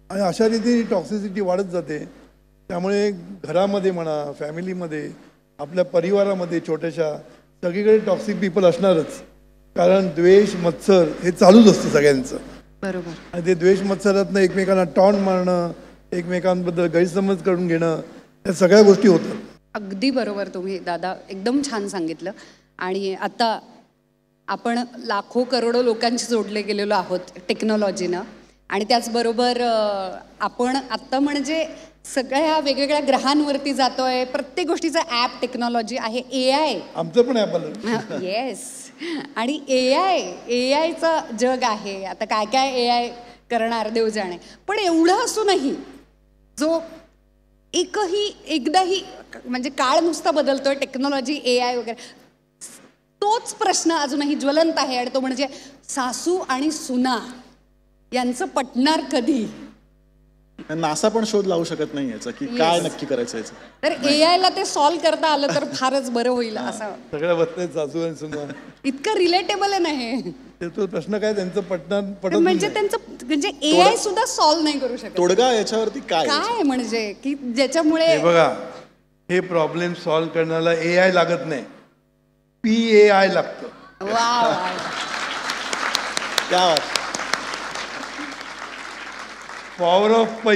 C: आणि अशा रीतीने टॉक्सिसिटी वाढत जाते. त्यामुळे घरामध्ये म्हणा, फॅमिलीमध्ये, आपल्या परिवारामध्ये छोट्याशा, सगळीकडे टॉक्सिक पीपल असणारच. कारण द्वेष मत्सर हे चालूच असतं सगळ्यांचं.
B: बरोबर.
C: आणि ते द्वेष मत्सरातनं एकमेकांना टॉन्ट मारणं, एकमेकांबद्दल गैरसमज करून घेणं, या सगळ्या गोष्टी होतात.
B: अगदी बरोबर तुम्ही दादा एकदम छान सांगितलं. आणि आता आपण लाखो करोडो लोकांशी जोडले गेलेलो आहोत टेक्नॉलॉजीनं, आणि त्याचबरोबर आपण आत्ता म्हणजे सगळ्या वेगवेगळ्या ग्रहांवरती जातोय, प्रत्येक गोष्टीचं ॲप टेक्नॉलॉजी आहे, AI.
C: आमचं पण ॲप आलं.
B: येस. आणि AIचं जग आहे. आता काय काय AI करणार देव जाणे. पण एवढं असूनही जो एकदाही म्हणजे काळ नुसता बदलतोय, टेक्नॉलॉजी AI वगैरे, तोच प्रश्न अजूनही ज्वलंत आहे. आणि तो म्हणजे सासू आणि सुना यांचं पटणार कधी?
A: नासा पण शोध लावू शकत नाही याचा की काय नक्की करायचं याचं.
B: तर AIला ते सॉल्व्ह करता आलं तर फारच बरं होईल. असं
C: सगळ्या बसतात सासू आणि सुना.
B: इतकं रिलेटेबल आहे ना हे.
C: तो प्रश्न काय त्यांचं पटत
B: म्हणजे त्यांचं म्हणजे AI सुद्धा सॉल्व्ह नाही करू शकत.
A: तोडगा याच्यावरती काय
B: काय म्हणजे की ज्याच्यामुळे
C: हे बघा, हे प्रॉब्लेम सॉल्व्ह करण्याला AI लागत नाही, PAI लागतं.
B: वा.
A: काय
C: पॉवर ऑफ पै,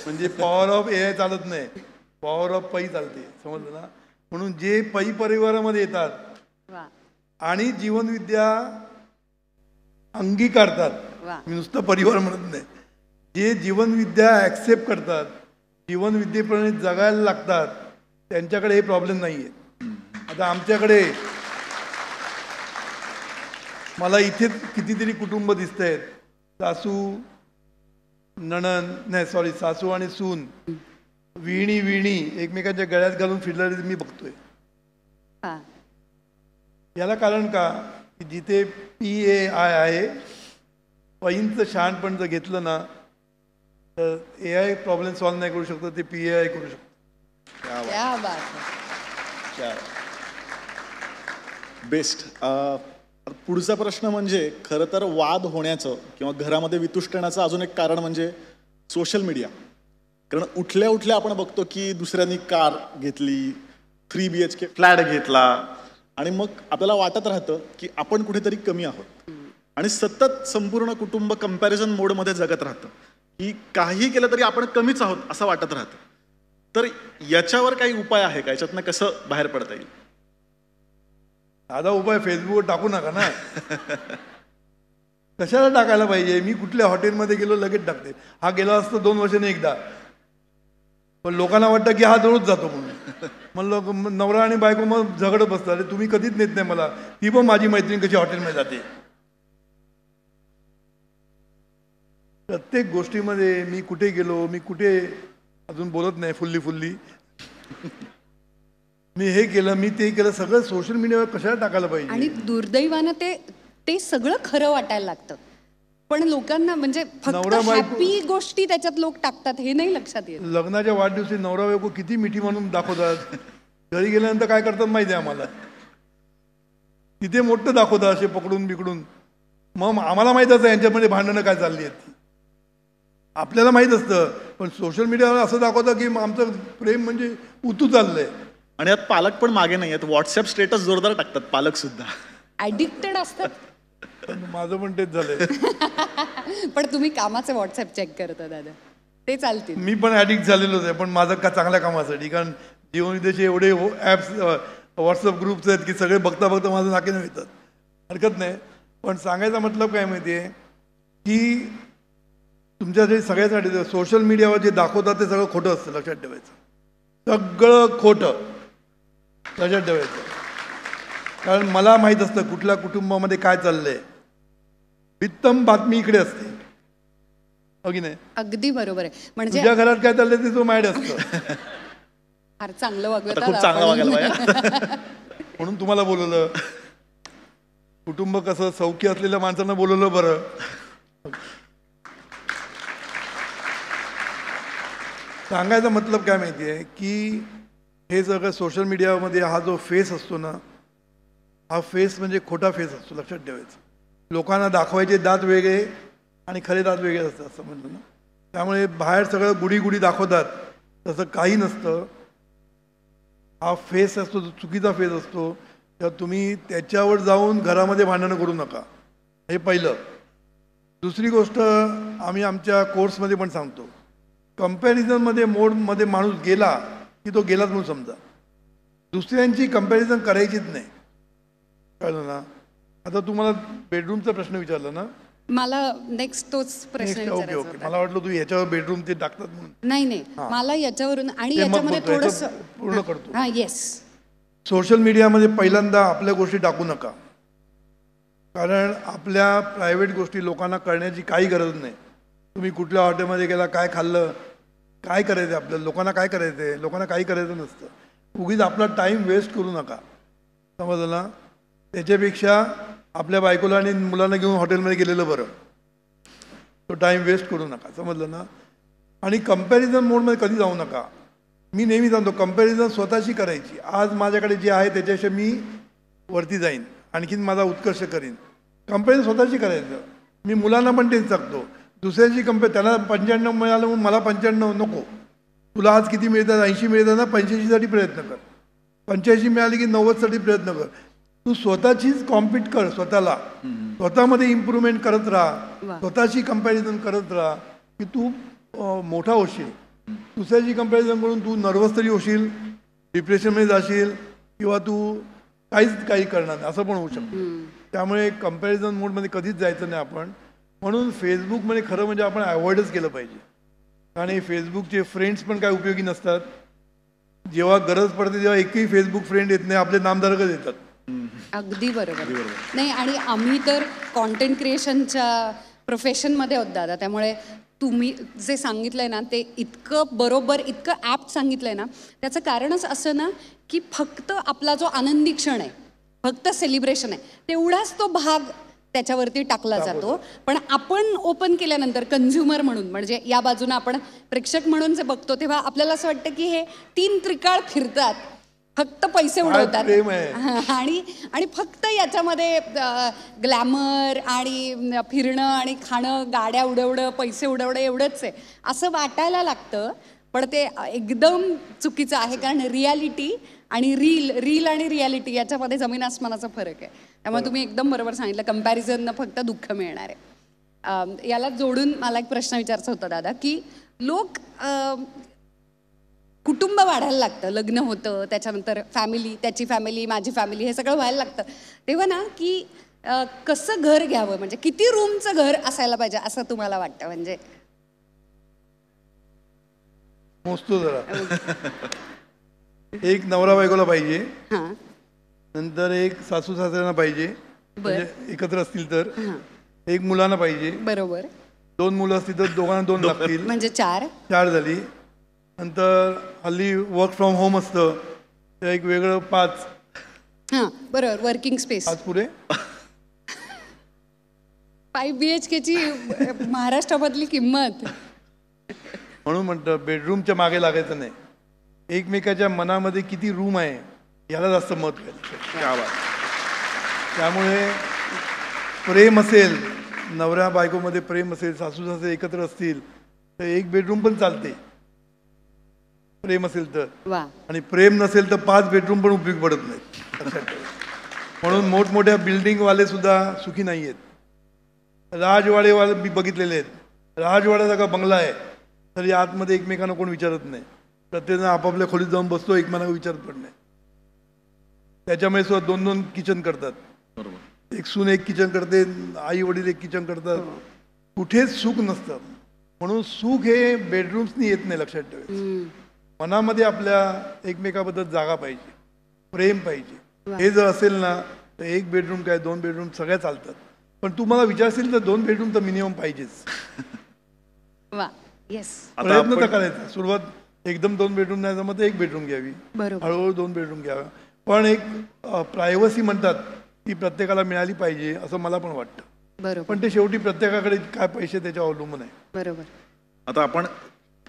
C: म्हणजे पॉवर ऑफ AI चालत नाही, पॉवर ऑफ पै चालते. समजलं ना? म्हणून जे पै परिवारामध्ये येतात
B: वा.
C: आणि जीवनविद्या अंगीकारतात,
B: वा.
C: मी नुसतं परिवार म्हणत नाही, जे जीवनविद्या ॲक्सेप्ट करतात, जीवनविद्येप्रमाणे जगायला लागतात, त्यांच्याकडे हे प्रॉब्लेम नाही आहे. आता आमच्याकडे मला इथे कितीतरी कुटुंब दिसत आहेत, सासू आणि सून विणी एकमेकांच्या गळ्यात घालून फिरणारे मी बघतोय.
B: हा.
C: याला कारण का, की जिथे PAI आहे, पैंचं शहाणपण जर घेतलं ना तर AI प्रॉब्लेम सॉल्व्ह नाही करू शकतो, ते PAI करू शकतो.
B: क्या बात आहे.
A: बेस्ट. पुढचा प्रश्न म्हणजे खरं तर वाद होण्याचं किंवा घरामध्ये वितुष्टण्याचं अजून एक कारण म्हणजे सोशल मीडिया. कारण उठल्या उठल्या आपण बघतो की दुसऱ्यांनी कार घेतली, 3 BHK फ्लॅट घेतला, आणि मग आपल्याला वाटत राहतं की आपण कुठेतरी कमी आहोत, आणि सतत संपूर्ण कुटुंब कंपॅरिझन मोडमध्ये जगत राहतं की काही केलं तरी आपण कमीच आहोत असं वाटत राहतं. तर याच्यावर काही उपाय आहे का? याच्यातनं कसं बाहेर पडता येईल?
C: साधा उपाय, फेसबुकवर टाकू नका ना. कशाला टाकायला पाहिजे? मी कुठल्या हॉटेलमध्ये गेलो लगेच टाकते. हा गेला असतो 2 वर्षांनी एकदा, पण लोकांना वाटतं की हा दररोज जातो म्हणून. म्हणलं नवरा आणि बायको मग झगडत बसतात, अरे तुम्ही कधीच नेत नाही मला, ती पण माझी मैत्रीण कशी हॉटेलमध्ये जाते. प्रत्येक गोष्टीमध्ये मी कुठे गेलो, मी कुठे अजून बोलत नाही फुल्ली मी हे केलं, मी ते केलं, सगळं सोशल मीडियावर कशाला टाकायला पाहिजे?
B: आणि दुर्दैवानं ते सगळं खरं वाटायला लागतं. पण लोकांना म्हणजे फक्त
C: नवरा बायको-
B: हॅपी गोष्टी त्याच्यात लोक टाकतात हे नाही लक्षात येत.
C: लग्नाच्या वाढदिवशी नवरा बायको किती मिठी म्हणून दाखवतात, घरी गेल्यानंतर काय करतात माहिती आहे आम्हाला. तिथे मोठं दाखवतात असे पकडून बिकडून. मग आम्हाला माहीत असतं यांच्यामध्ये भांडणं काय चालली आहेत ती, आपल्याला माहीत असतं. पण सोशल मीडियावर असं दाखवतं की आमचं प्रेम म्हणजे उतू चाललंय.
A: आणि यात पालक पण मागे नाही आहेत. व्हॉट्सअप स्टेटस जोरदार टाकतात पालक सुद्धा.
B: ऍडिक्टेड असतात.
C: पण माझं पण तेच झालंय.
B: पण तुम्ही कामाचे व्हॉट्सअप चेक करता दादा, ते चालतील.
C: मी पण ॲडिक्ट झालेलोच आहे, पण माझं का चांगल्या कामासाठी. कारण जीवनविद्याचे एवढे ॲप्स व्हॉट्सअप ग्रुप्स आहेत की सगळे बघता बघता माझं नाकीनं येतात. हरकत नाही. पण सांगायचा मतलब काय माहिती आहे की तुमच्या जे सगळ्यासाठी सोशल मीडियावर जे दाखवतात ते सगळं खोटं असतं, लक्षात ठेवायचं. सगळं खोटं लक्षात ठेवायचं. कारण मला माहीत असतं कुठल्या कुटुंबामध्ये काय चाललंय. उत्तम बातमी इकडे असते, हो की नाही?
B: अगदी बरोबर आहे. म्हणजे
C: तुझ्या घरात काय चाललंय ते तो माहीत असतं.
B: फार चांगलं
A: आता खूप चांगलं वागायला पाहिजे.
C: म्हणून तुम्हाला बोलवलं. कुटुंब कसं सौख्य असलेल्या माणसांना बोलवलं बरं. सांगायचा मतलब काय माहिती आहे की हे सगळं सोशल मीडियामध्ये हा जो फेस असतो ना, हा फेस म्हणजे खोटा फेस असतो, लक्षात ठेवायचं. लोकांना दाखवायचे दात वेगळे आणि खरे दात वेगळे असतात असं म्हणलं ना. त्यामुळे बाहेर सगळं गुढी गुढी दाखवतात, तसं काही नसतं. हा फेस असतो जो चुकीचा फेस असतो, तर तुम्ही त्याच्यावर जाऊन घरामध्ये भांडणं करू नका, हे पहिलं. दुसरी गोष्ट आम्ही आमच्या कोर्समध्ये पण सांगतो, कंपॅरिझनमध्ये मोडमध्ये माणूस गेला की तो गेलाच म्हणून समजा. दुसऱ्यांची कंपॅरिझन करायचीच नाही, कळलं ना? आता तुम्हाला बेडरूमचा प्रश्न विचारला ना,
B: मला नेक्स्ट तोच प्रश्न
C: ओके
B: विचारायचा
C: ओके.
B: होता.
C: मला वाटलं तू याच्यावर बेडरूम ते टाकतात म्हणून.
B: नाही मला याच्यावरून आणि
C: ते मग
B: याच्यामध्ये
C: बोलतो,
B: थोडस
C: याचं पूर्ण करतो.
B: हा येस.
C: सोशल मीडियामध्ये पहिल्यांदा आपल्या गोष्टी टाकू नका, कारण आपल्या प्रायव्हेट गोष्टी लोकांना कळण्याची काही गरज नाही. तुम्ही कुठल्या हॉटेलमध्ये गेला, काय खाल्लं, काय करायचं आपल्याला, लोकांना काय करायचं आहे, लोकांना काही करायचं नसतं. उगीच आपला टाईम वेस्ट करू नका, समजलं ना? त्याच्यापेक्षा आपल्या बायकोला आणि मुलांना घेऊन हॉटेलमध्ये गेलेलं बरं. तो टाईम वेस्ट करू नका, समजलं ना? आणि कंपॅरिझन मोडमध्ये कधी जाऊ नका. मी नेहमी सांगतो कंपॅरिझन स्वतःशी करायची. आज माझ्याकडे जे आहे त्याच्याशी मी वरती जाईन, आणखीन माझा उत्कर्ष करीन. कंपॅरिझन स्वतःशी करायचं. मी मुलांना पण तेच सांगतो, दुसऱ्याची त्याला 95 मिळालं म्हणून मला 95 नको. तुला आज किती मिळतात, 80 मिळतात ना, 85साठी प्रयत्न कर. 85 मिळाली की 90साठी प्रयत्न कर. तू स्वतःचीच कॉम्पिट कर, स्वतःला स्वतःमध्ये इम्प्रूव्हमेंट करत राहा, स्वतःशी कंपॅरिझन करत राहा की तू मोठा होशील. दुसऱ्याची कंपॅरिझन करून तू नर्वस तरी होशील, डिप्रेशनमध्ये जाशील, किंवा तू काही करणार नाही, असं पण होऊ शकतं. त्यामुळे कंपॅरिझन मोडमध्ये कधीच जायचं नाही आपण. म्हणून फेसबुकमध्ये खरं म्हणजे आपण अवॉइडच केलं पाहिजे. कारण हे फेसबुकचे फ्रेंड्स पण काय उपयोगी नसतात. जेव्हा गरज पडते तेव्हा एकही फेसबुक फ्रेंड येत नाही, आपले नामधारकच येतात.
B: अगदी बरोबर. नाही, आणि आम्ही तर कॉन्टेंट क्रिएशनच्या प्रोफेशनमध्ये आहोत दादा, त्यामुळे तुम्ही जे सांगितलंय ना ते इतकं बरोबर, इतकं ॲप्ट सांगितलंय ना, त्याचं कारणच असं ना की फक्त आपला जो आनंदी क्षण आहे, फक्त सेलिब्रेशन आहे, तेवढाच तो भाग त्याच्यावरती टाकला जातो. पण आपण ओपन केल्यानंतर कन्झ्युमर म्हणून, म्हणजे या बाजूनं आपण प्रेक्षक म्हणून जे बघतो, तेव्हा आपल्याला असं वाटतं की हे 3 त्रिकाळ फिरतात, फक्त पैसे उडवतात आणि फक्त याच्यामध्ये ग्लॅमर आणि फिरणं आणि खाणं, गाड्या उडवणं, पैसे उडवणं एवढंच आहे असं वाटायला लागतं. पण ते एकदम चुकीचं आहे, कारण रियालिटी आणि रील आणि रियालिटी याच्यामध्ये जमीन आसमानाचा फरक आहे. त्यामुळे तुम्ही एकदम बरोबर सांगितलं, कंपॅरिझननं फक्त दुःख मिळणार आहे. याला जोडून मला एक प्रश्न विचारायचा होता दादा, की लोक कुटुंब वाढायला लागतं, लग्न होतं, त्याच्यानंतर फॅमिली, त्याची फॅमिली, माझी फॅमिली, हे सगळं व्हायला लागतं, तेव्हा ना की कसं घर घ्यावं, म्हणजे किती रूमचं घर असायला पाहिजे असं तुम्हाला वाटतं? म्हणजे
C: मोजतो जरा. एक नवरा बायकोला पाहिजे,
B: हां
C: नंतर एक सासू सासऱ्यांना पाहिजे, म्हणजे एकत्र असतील तर. एक मुलांना पाहिजे,
B: बरोबर.
C: 2 मुलं असतील तर दोघांना 2 लागतील,
B: म्हणजे 4
C: झाली. नंतर हल्ली वर्क फ्रॉम होम असतं, तर एक वेगळं 5.
B: हां बरोबर, वर्किंग स्पेस.
C: 5 पुरे.
B: 5 BHKची महाराष्ट्रामधली किंमत.
C: म्हणून म्हणतं बेडरूमच्या मागे लागायचं नाही, एकमेकाच्या मनामध्ये किती रूम आहे याला जास्त महत्त्व आहे.
A: क्या बात.
C: त्यामुळे प्रेम असेल, नवऱ्या बायकोमध्ये प्रेम असेल, सासू सासरे एकत्र असतील तर एक बेडरूम पण चालते, प्रेम असेल तर.
B: वा.
C: आणि प्रेम नसेल तर 5 बेडरूम पण उपयोग पडत नाहीत, लक्षात ठेवा. म्हणून मोठमोठ्या बिल्डिंगवाले सुद्धा सुखी नाही आहेत. राजवाडेवाले मी बघितलेले आहेत, राजवाड्याचा का बंगला आहे तरी आतमध्ये एकमेकांना कोण विचारत नाही, प्रत्येकजण आपापल्या खोलीत जाऊन बसतो, एकमेकांना विचारत पण नाही. त्याच्यामुळे सुद्धा 2-2 किचन करतात.
A: बरोबर.
C: एक सून एक किचन करते, आई वडील एक किचन करतात, कुठेच सुख नसतं. म्हणून सुख हे बेडरूम्सनी येत नाही, लक्षात ठेवायचं. मनामध्ये आपल्या एकमेकाबद्दल जागा पाहिजे, प्रेम पाहिजे. हे जर असेल ना तर एक बेडरूम काय 2 बेडरूम सगळ्या चालतात. पण तू मला विचारशील तर 2 बेडरूम तर मिनिमम पाहिजेच.
B: वा. येस.
C: प्रयत्न तर करायचा. सुरुवात एकदम 2 बेडरूम नाही जमत, 1 बेडरूम घ्यावी,
B: बरोबर.
C: हळूहळू 2 बेडरूम घ्यावा. पण एक प्रायव्हसी म्हणतात ती प्रत्येकाला मिळाली पाहिजे असं मला पण वाटतं.
B: बरोबर.
C: पण ते शेवटी प्रत्येकाकडे काय पैसे त्याच्यावर अवलंबून आहे.
B: बरोबर.
A: आता आपण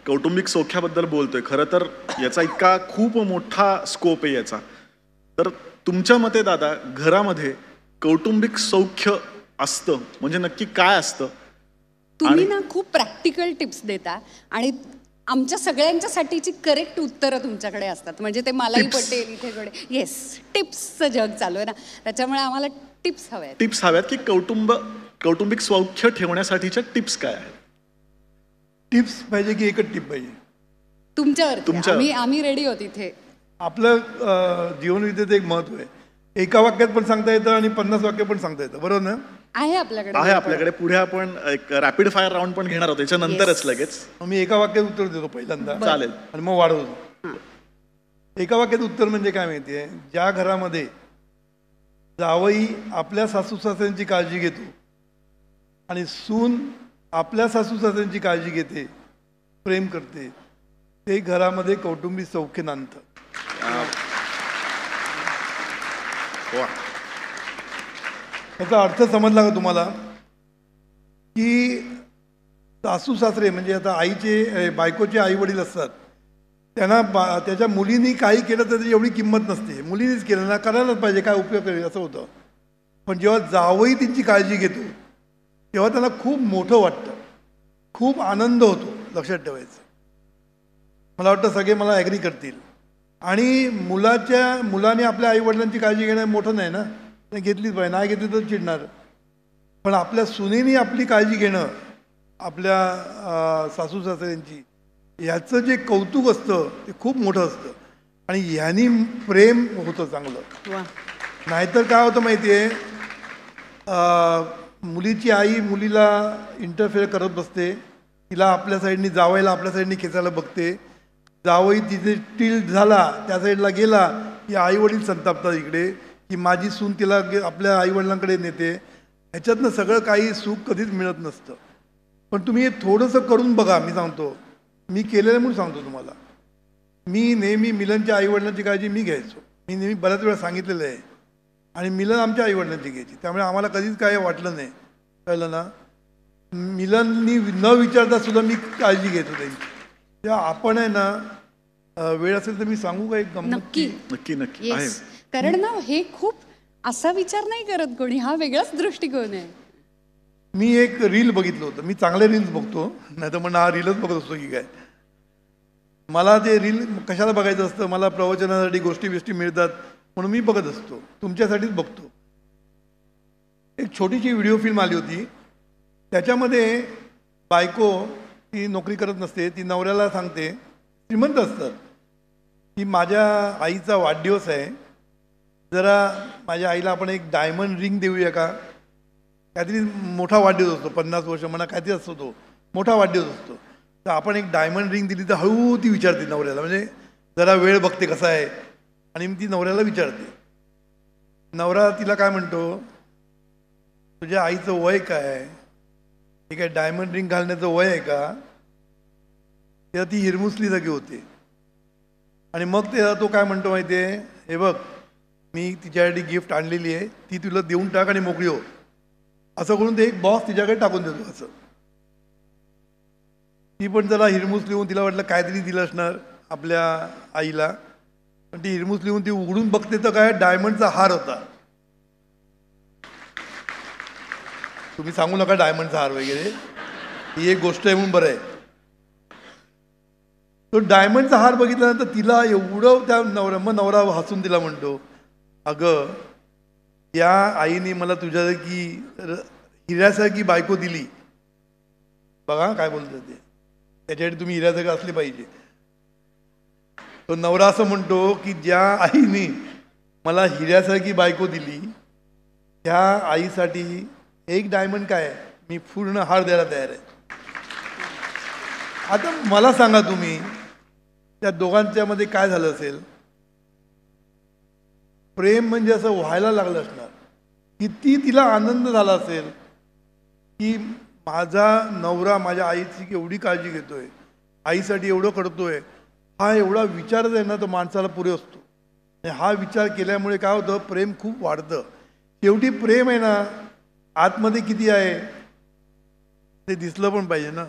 A: कौटुंबिक सौख्याबद्दल बोलतोय, खरं तर याचा इतका खूप मोठा स्कोप आहे याचा. तर तुमच्या मते दादा, घरामध्ये कौटुंबिक सौख्य असतं म्हणजे नक्की काय असतं?
B: तुम्ही ना खूप प्रॅक्टिकल टिप्स देता आणि आमच्या सगळ्यांच्यासाठीची करेक्ट उत्तरं तुमच्याकडे असतात. म्हणजे ते मलाही
A: Tips.
B: पटेल इथे कडे. येस, टिप्सचं जग चालू आहे ना, त्याच्यामुळे आम्हाला टिप्स हव्या आहेत.
A: टिप्स हव्यात की कौटुंबिक सौख्य ठेवण्यासाठीच्या टिप्स काय आहेत?
C: टिप्स पाहिजे की एकच टिप पाहिजे?
B: तुमच्यावर आम्ही रेडी होत इथे.
C: आपलं जीवनविद्येचं एक महत्व आहे. एका वाक्यात पण सांगता येतं आणि 50 वाक्य पण सांगता येतं, बरोबर ना?
B: आहे आपल्याकडे.
A: आहे आपल्याकडे. पुढे आपण एक रॅपिड फायर राऊंड पण घेणार आहोत त्याच्यानंतरच लगेच.
C: मी एका वाक्यात उत्तर देतो पहिल्यांदा,
A: चालेल.
C: आणि मग वाढवतो. एका वाक्यात उत्तर म्हणजे काय माहितीये, ज्या घरामध्ये जावई आपल्या सासू सासऱ्यांची काळजी घेतो आणि सून आपल्या सासू सासऱ्यांची काळजी घेते, प्रेम करते, ते घरामध्ये कौटुंबिक सौख्य नांदतं.
A: वा.
C: त्याचा अर्थ समजला का तुम्हाला? की सासू सासरे म्हणजे आता आईचे बायकोचे आई वडील असतात, त्यांना त्याच्या मुलीनी काही केलं तर त्याची एवढी किंमत नसते. मुलीनीच केलं ना, करायलाच पाहिजे, काय उपयोग करेल असं होतं. पण जेव्हा जावई त्यांची काळजी घेतो तेव्हा त्यांना खूप मोठं वाटतं, खूप आनंद होतो, लक्षात ठेवायचं. मला वाटतं सगळे मला ॲग्री करतील. आणि मुलाने आपल्या आईवडिलांची काळजी घेणं मोठं नाही ना, नाही घेतलीच पाहिजे, नाही घेतली तर चिडणार. पण आपल्या सुनेनी आपली काळजी घेणं, आपल्या सासू सासऱ्यांची, ह्याचं जे कौतुक असतं ते खूप मोठं असतं आणि ह्यानी प्रेम होतं चांगलं. नाहीतर काय होतं माहिती आहे, मुलीची आई मुलीला इंटरफेअर करत बसते, तिला आपल्या साईडनी जावायला आपल्या साईडनी खेचायला बघते, जावई तिथे टिल्ट झाला त्या साईडला गेला की आईवडील संतापतात इकडे की माझी सून तिला आपल्या आईवडिलांकडे नेते. ह्याच्यातनं सगळं काही सुख कधीच मिळत नसतं. पण तुम्ही हे थोडंसं करून बघा. मी सांगतो, मी केलेलं म्हणून सांगतो तुम्हाला. मी नेहमी मिलनच्या आईवडिलांची काळजी मी घ्यायचो. मी नेहमी बऱ्याच वेळा सांगितलेलं आहे. आणि मिलन आमच्या आईवडिलांची घ्यायची, त्यामुळे आम्हाला कधीच काय वाटलं नाही, कळलं ना. मिलननी न विचारता सुद्धा मी काळजी घेतो त्यांची. तेव्हा आपण आहे ना, वेळ असेल तर मी सांगू का एक गंमत?
B: नक्की
A: नक्की नक्की आहे.
B: कारण ना हे खूप असा विचार नाही करत कोणी, हा वेगळाच दृष्टिकोन आहे.
C: मी एक रील बघितलं होतं. मी चांगले रील्स बघतो, नाही तर मग हा रीलच बघत असतो की काय. मला ते रील कशाला बघायचं असतं, मला प्रवचनासाठी गोष्टी बिष्टी मिळतात म्हणून मी बघत असतो, तुमच्यासाठीच बघतो. एक छोटीशी व्हिडिओ फिल्म आली होती, त्याच्यामध्ये बायको ती नोकरी करत नसते, ती नवऱ्याला सांगते, श्रीमंत असतात, की माझ्या आईचा वाढदिवस आहे, जरा माझ्या आईला आपण एक डायमंड रिंग देऊया का. काहीतरी मोठा वाढदिवस असतो, 50 वर्ष म्हणा काहीतरी असतो, तो मोठा वाढदिवस असतो. तर आपण एक डायमंड रिंग दिली तर हळू ती विचारते नवऱ्याला, म्हणजे जरा वेळ बघते कसा आहे, आणि ती नवऱ्याला विचारते. नवरा तिला काय म्हणतो, तुझ्या आईचं वय काय आहे, हे काय डायमंड रिंग घालण्याचं वय आहे का. तेव्हा ती हिरमुसली जागी होते. आणि मग तेव्हा तो काय म्हणतो माहिती आहे, हे बघ मी तिच्यासाठी गिफ्ट आणलेली आहे, ती तुला देऊन टाक आणि मोकळी हो. असं करून ते एक बॉक्स तिच्याकडे टाकून देतो असं. ती पण जरा हिरमूस लिहून, तिला वाटलं काहीतरी दिलं असणार आपल्या आईला, पण ती हिरमूस लिहून ती उघडून बघते तर काय डायमंडचा हार होता. तुम्ही सांगू नका डायमंडचा हार वगैरे, ही एक गोष्ट आहे म्हणून बरं आहे. तो डायमंडचा हार बघितल्यानंतर तिला एवढं त्या मग नवरा हसून तिला म्हणतो, अगं या आईने मला तुझ्यासारखी हिऱ्यासारखी बायको दिली. बघा काय बोलतो ते, त्याच्यासाठी तुम्ही हिऱ्यासारखं असले पाहिजे. तो नवरा असं म्हणतो की ज्या आईने मला हिऱ्यासारखी बायको दिली त्या आईसाठी एक डायमंड काय, मी पूर्ण हार द्यायला तयार आहे. आता मला सांगा तुम्ही त्या दोघांच्या मध्ये काय झालं असेल. प्रेम म्हणजे असं व्हायला लागलं असणार. किती तिला आनंद झाला असेल की माझा नवरा माझ्या आईची एवढी काळजी घेतोय, आईसाठी एवढं करतोय. हा एवढा विचार आहे ना तो माणसाला पुरे असतो. आणि हा विचार केल्यामुळे काय होतं, प्रेम खूप वाढतं. शेवटी प्रेम आहे ना आतमध्ये किती आहे ते दिसलं पण पाहिजे ना.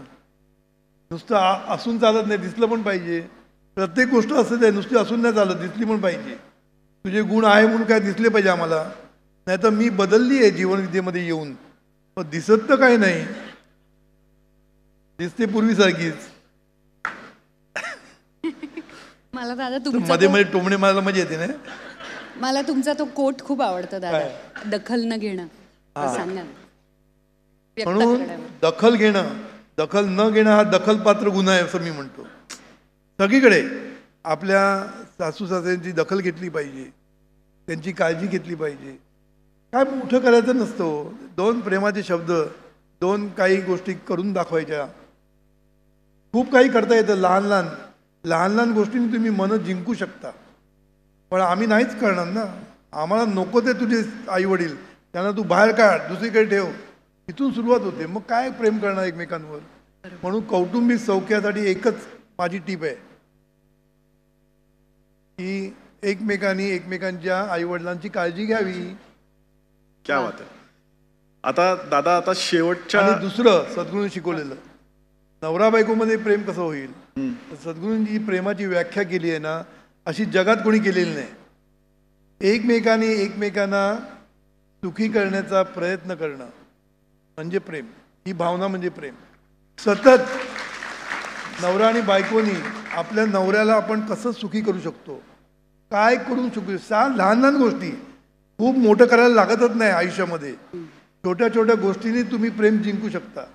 C: नुसतं असून चालत नाही, दिसलं पण पाहिजे. प्रत्येक गोष्ट असंच आहे, नुसती असून नाही चालत, दिसली पण पाहिजे. तुझे गुण आहे म्हणून काय दिसले पाहिजे आम्हाला. नाही तर मी बदलली आहे जीवनविद्येमध्ये येऊन, पण दिसत तर काही नाही, दिसते पूर्वीसारखीच.
B: मला दादा तुमचा
C: मध्ये मध्ये टोमणे मारायला मजा येते ना.
B: मला तुमचा तो कोट खूप आवडतो दादा, दखल न घेणं. सांगा ना. व्यक्त
C: म्हणून
B: करण्यावर.
C: दखल घेणं, दखल न घेणं हा दखलपात्र गुन्हा आहे असं मी म्हणतो. सगळीकडे आपल्या सासू सासऱ्यांची दखल घेतली पाहिजे, त्यांची काळजी घेतली पाहिजे. काय मोठं करायचं नसतं. दोन प्रेमाचे शब्द, दोन काही गोष्टी करून दाखवायच्या. खूप काही करता येतं. लहान लहान गोष्टींनी तुम्ही मनं जिंकू शकता. पण आम्ही नाहीच करणार ना. आम्हाला नको ते तुझे आई वडील, त्यांना तू बाहेर काढ, दुसरीकडे ठेव, इथून सुरुवात होते. मग काय प्रेम करणार एकमेकांवर. म्हणून कौटुंबिक सौख्यासाठी एकच माझी टीप आहे की एकमेकांनी एकमेकांच्या आईवडिलांची काळजी घ्यावी.
A: क्या बात आहे. आता दादा आता शेवटच्या
C: आणि दुसरं सद्गुरूंनी शिकवलेलं, नवरा बायकोमध्ये प्रेम कसं होईल. सद्गुरूंनी जी प्रेमाची व्याख्या केली आहे ना, अशी जगात कोणी केलेली नाही. एकमेकांनी एकमेकांना सुखी करण्याचा प्रयत्न करणं म्हणजे प्रेम. ही भावना म्हणजे प्रेम. सतत नवरा आणि बायकोनी आपल्या नवऱ्याला आपण कसं सुखी करू शकतो, काय करून सुखी, लहान लहान गोष्टी, खूप मोठं करायला लागतच नाही आयुष्यामध्ये. छोट्या छोट्या गोष्टींनी तुम्ही प्रेम जिंकू शकता.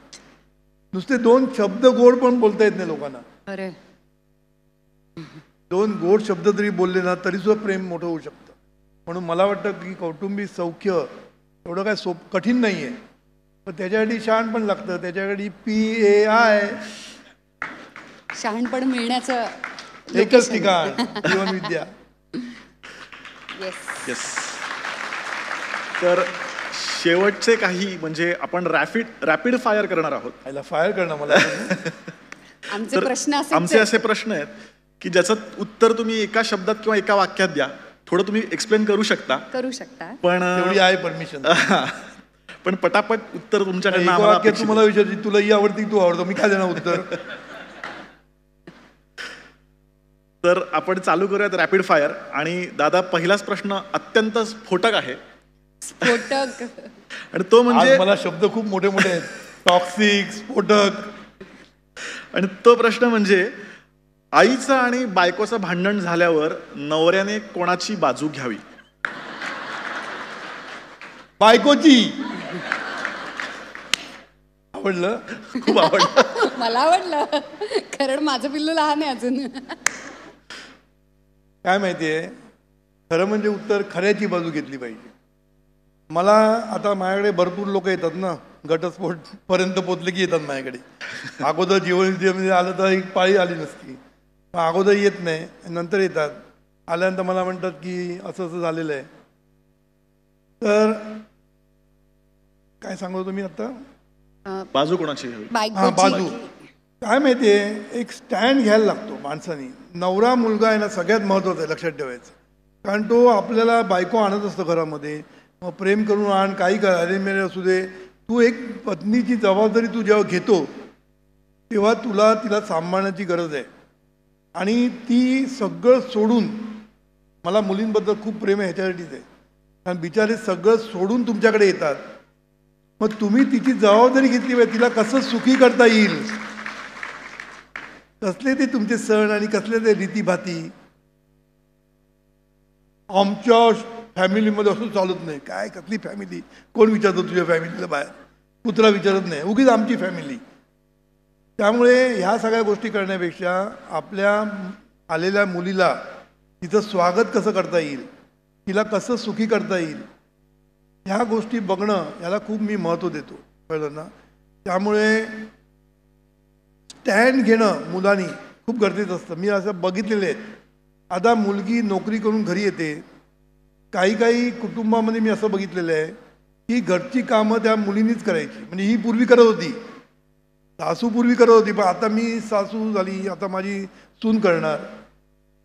C: नुसते दोन शब्द गोड पण बोलता येत नाही लोकांना.
B: अरे
C: दोन गोड शब्द जरी बोलले ना तरी सुद्धा प्रेम मोठं होऊ शकतं. म्हणून मला वाटतं की कौटुंबिक सौख्य एवढं काय कठीण नाही आहे, पण त्याच्यासाठी शहाणपण लागतं. त्याच्यासाठी PAI
B: शहाणपण मिळण्याचं
C: एकच ठिकाण जीवनविद्या.
B: येस.
A: येस. तर शेवटचे काही म्हणजे आपण रॅपिड फायर करणार आहोत.
C: याला फायर करणं मला
B: आमचे
A: तर
B: प्रश्न
A: आमचे असे प्रश्न आहेत की ज्याचं उत्तर तुम्ही एका शब्दात किंवा एका वाक्यात द्या. थोडं तुम्ही एक्सप्लेन करू शकता. पण
C: तेवढी आहे परमिशन.
A: पण पटापट उत्तर तुमच्याकडनं
C: एक
A: आम्हाला
C: वाक्य
A: अपेक्षित
C: तुम्हाला विचारते, तुला ही आवडती तू आवडतो, मी काय देणार उत्तर.
A: तर आपण चालू करूयात रॅपिड फायर. आणि दादा पहिलाच प्रश्न अत्यंत स्फोटक आहे.
B: स्फोटक.
A: आणि तो म्हणजे
C: आज मला शब्द खूप मोठे मोठे आहेत. टॉक्सिक, स्फोटक.
A: आणि तो प्रश्न म्हणजे आईचं आणि बायकोचं भांडण झाल्यावर नवऱ्याने कोणाची बाजू घ्यावी.
C: बायकोची. आवडलं,
A: खूप आवडलं.
B: मला आवडलं, कारण माझं पिल्लू लहान आहे अजून.
C: काय माहितीये, खरं म्हणजे उत्तर खऱ्याची बाजू घेतली पाहिजे. मला आता माझ्याकडे भरपूर लोक येतात ना, घटस्फोट पर्यंत पोचले की येतात माझ्याकडे. अगोदर जीवनविद्येमध्ये आलं तर एक पाळी आली नसती, मग अगोदर येत नाही, नंतर येतात. आल्यानंतर मला म्हणतात की असं असं झालेलं आहे. तर काय सांगतो तुम्ही आता,
A: बाजू कोणाची घ्यावी.
C: हा बाजू. काय माहितीये, एक स्टँड घ्यायला लागतो माणसाने. नवरा मुलगा आहे ना सगळ्यात महत्त्वाचं आहे, लक्षात ठेवायचं. कारण तो आपल्याला बायको आणत असतो घरामध्ये. मग प्रेम करून आण, काही कर, अरेंज मॅरेज असू दे, तू एक पत्नीची जबाबदारी तू जेव्हा घेतो तेव्हा तुला तिला सांभाळण्याची गरज आहे. आणि ती सगळं सोडून, मला मुलींबद्दल खूप प्रेम आहे ह्याच्यासाठीच आहे, कारण बिचारे सगळं सोडून तुमच्याकडे येतात. मग तुम्ही तिची जबाबदारी घेतली पाहिजे, तिला कसं सुखी करता येईल, कसले ते तुमचे सण आणि कसले ते रीतीभाती. आमच्या फॅमिलीमध्ये असं चालत नाही. काय कसली फॅमिली? कोण विचारतो तुझ्या फॅमिलीला बाहेर? कुत्रा विचारत नाही, उगीच आमची फॅमिली. त्यामुळे ह्या सगळ्या गोष्टी करण्यापेक्षा आपल्या आलेल्या मुलीला तिचं स्वागत कसं करता येईल, तिला कसं सुखी करता येईल, ह्या गोष्टी बघणं, याला खूप मी महत्त्व देतो, कळलं ना. त्यामुळे स्टँड घेणं मुलांनी खूप गरजेचं असतं. मी असं बघितलेलं आहे. आता मुलगी नोकरी करून घरी येते, काही काही कुटुंबामध्ये मी असं बघितलेलं आहे की घरची कामं त्या मुलींनीच करायची. म्हणजे ही पूर्वी करत होती, सासू पूर्वी करत होती, पण आता मी सासू झाली, आता माझी सून करणार.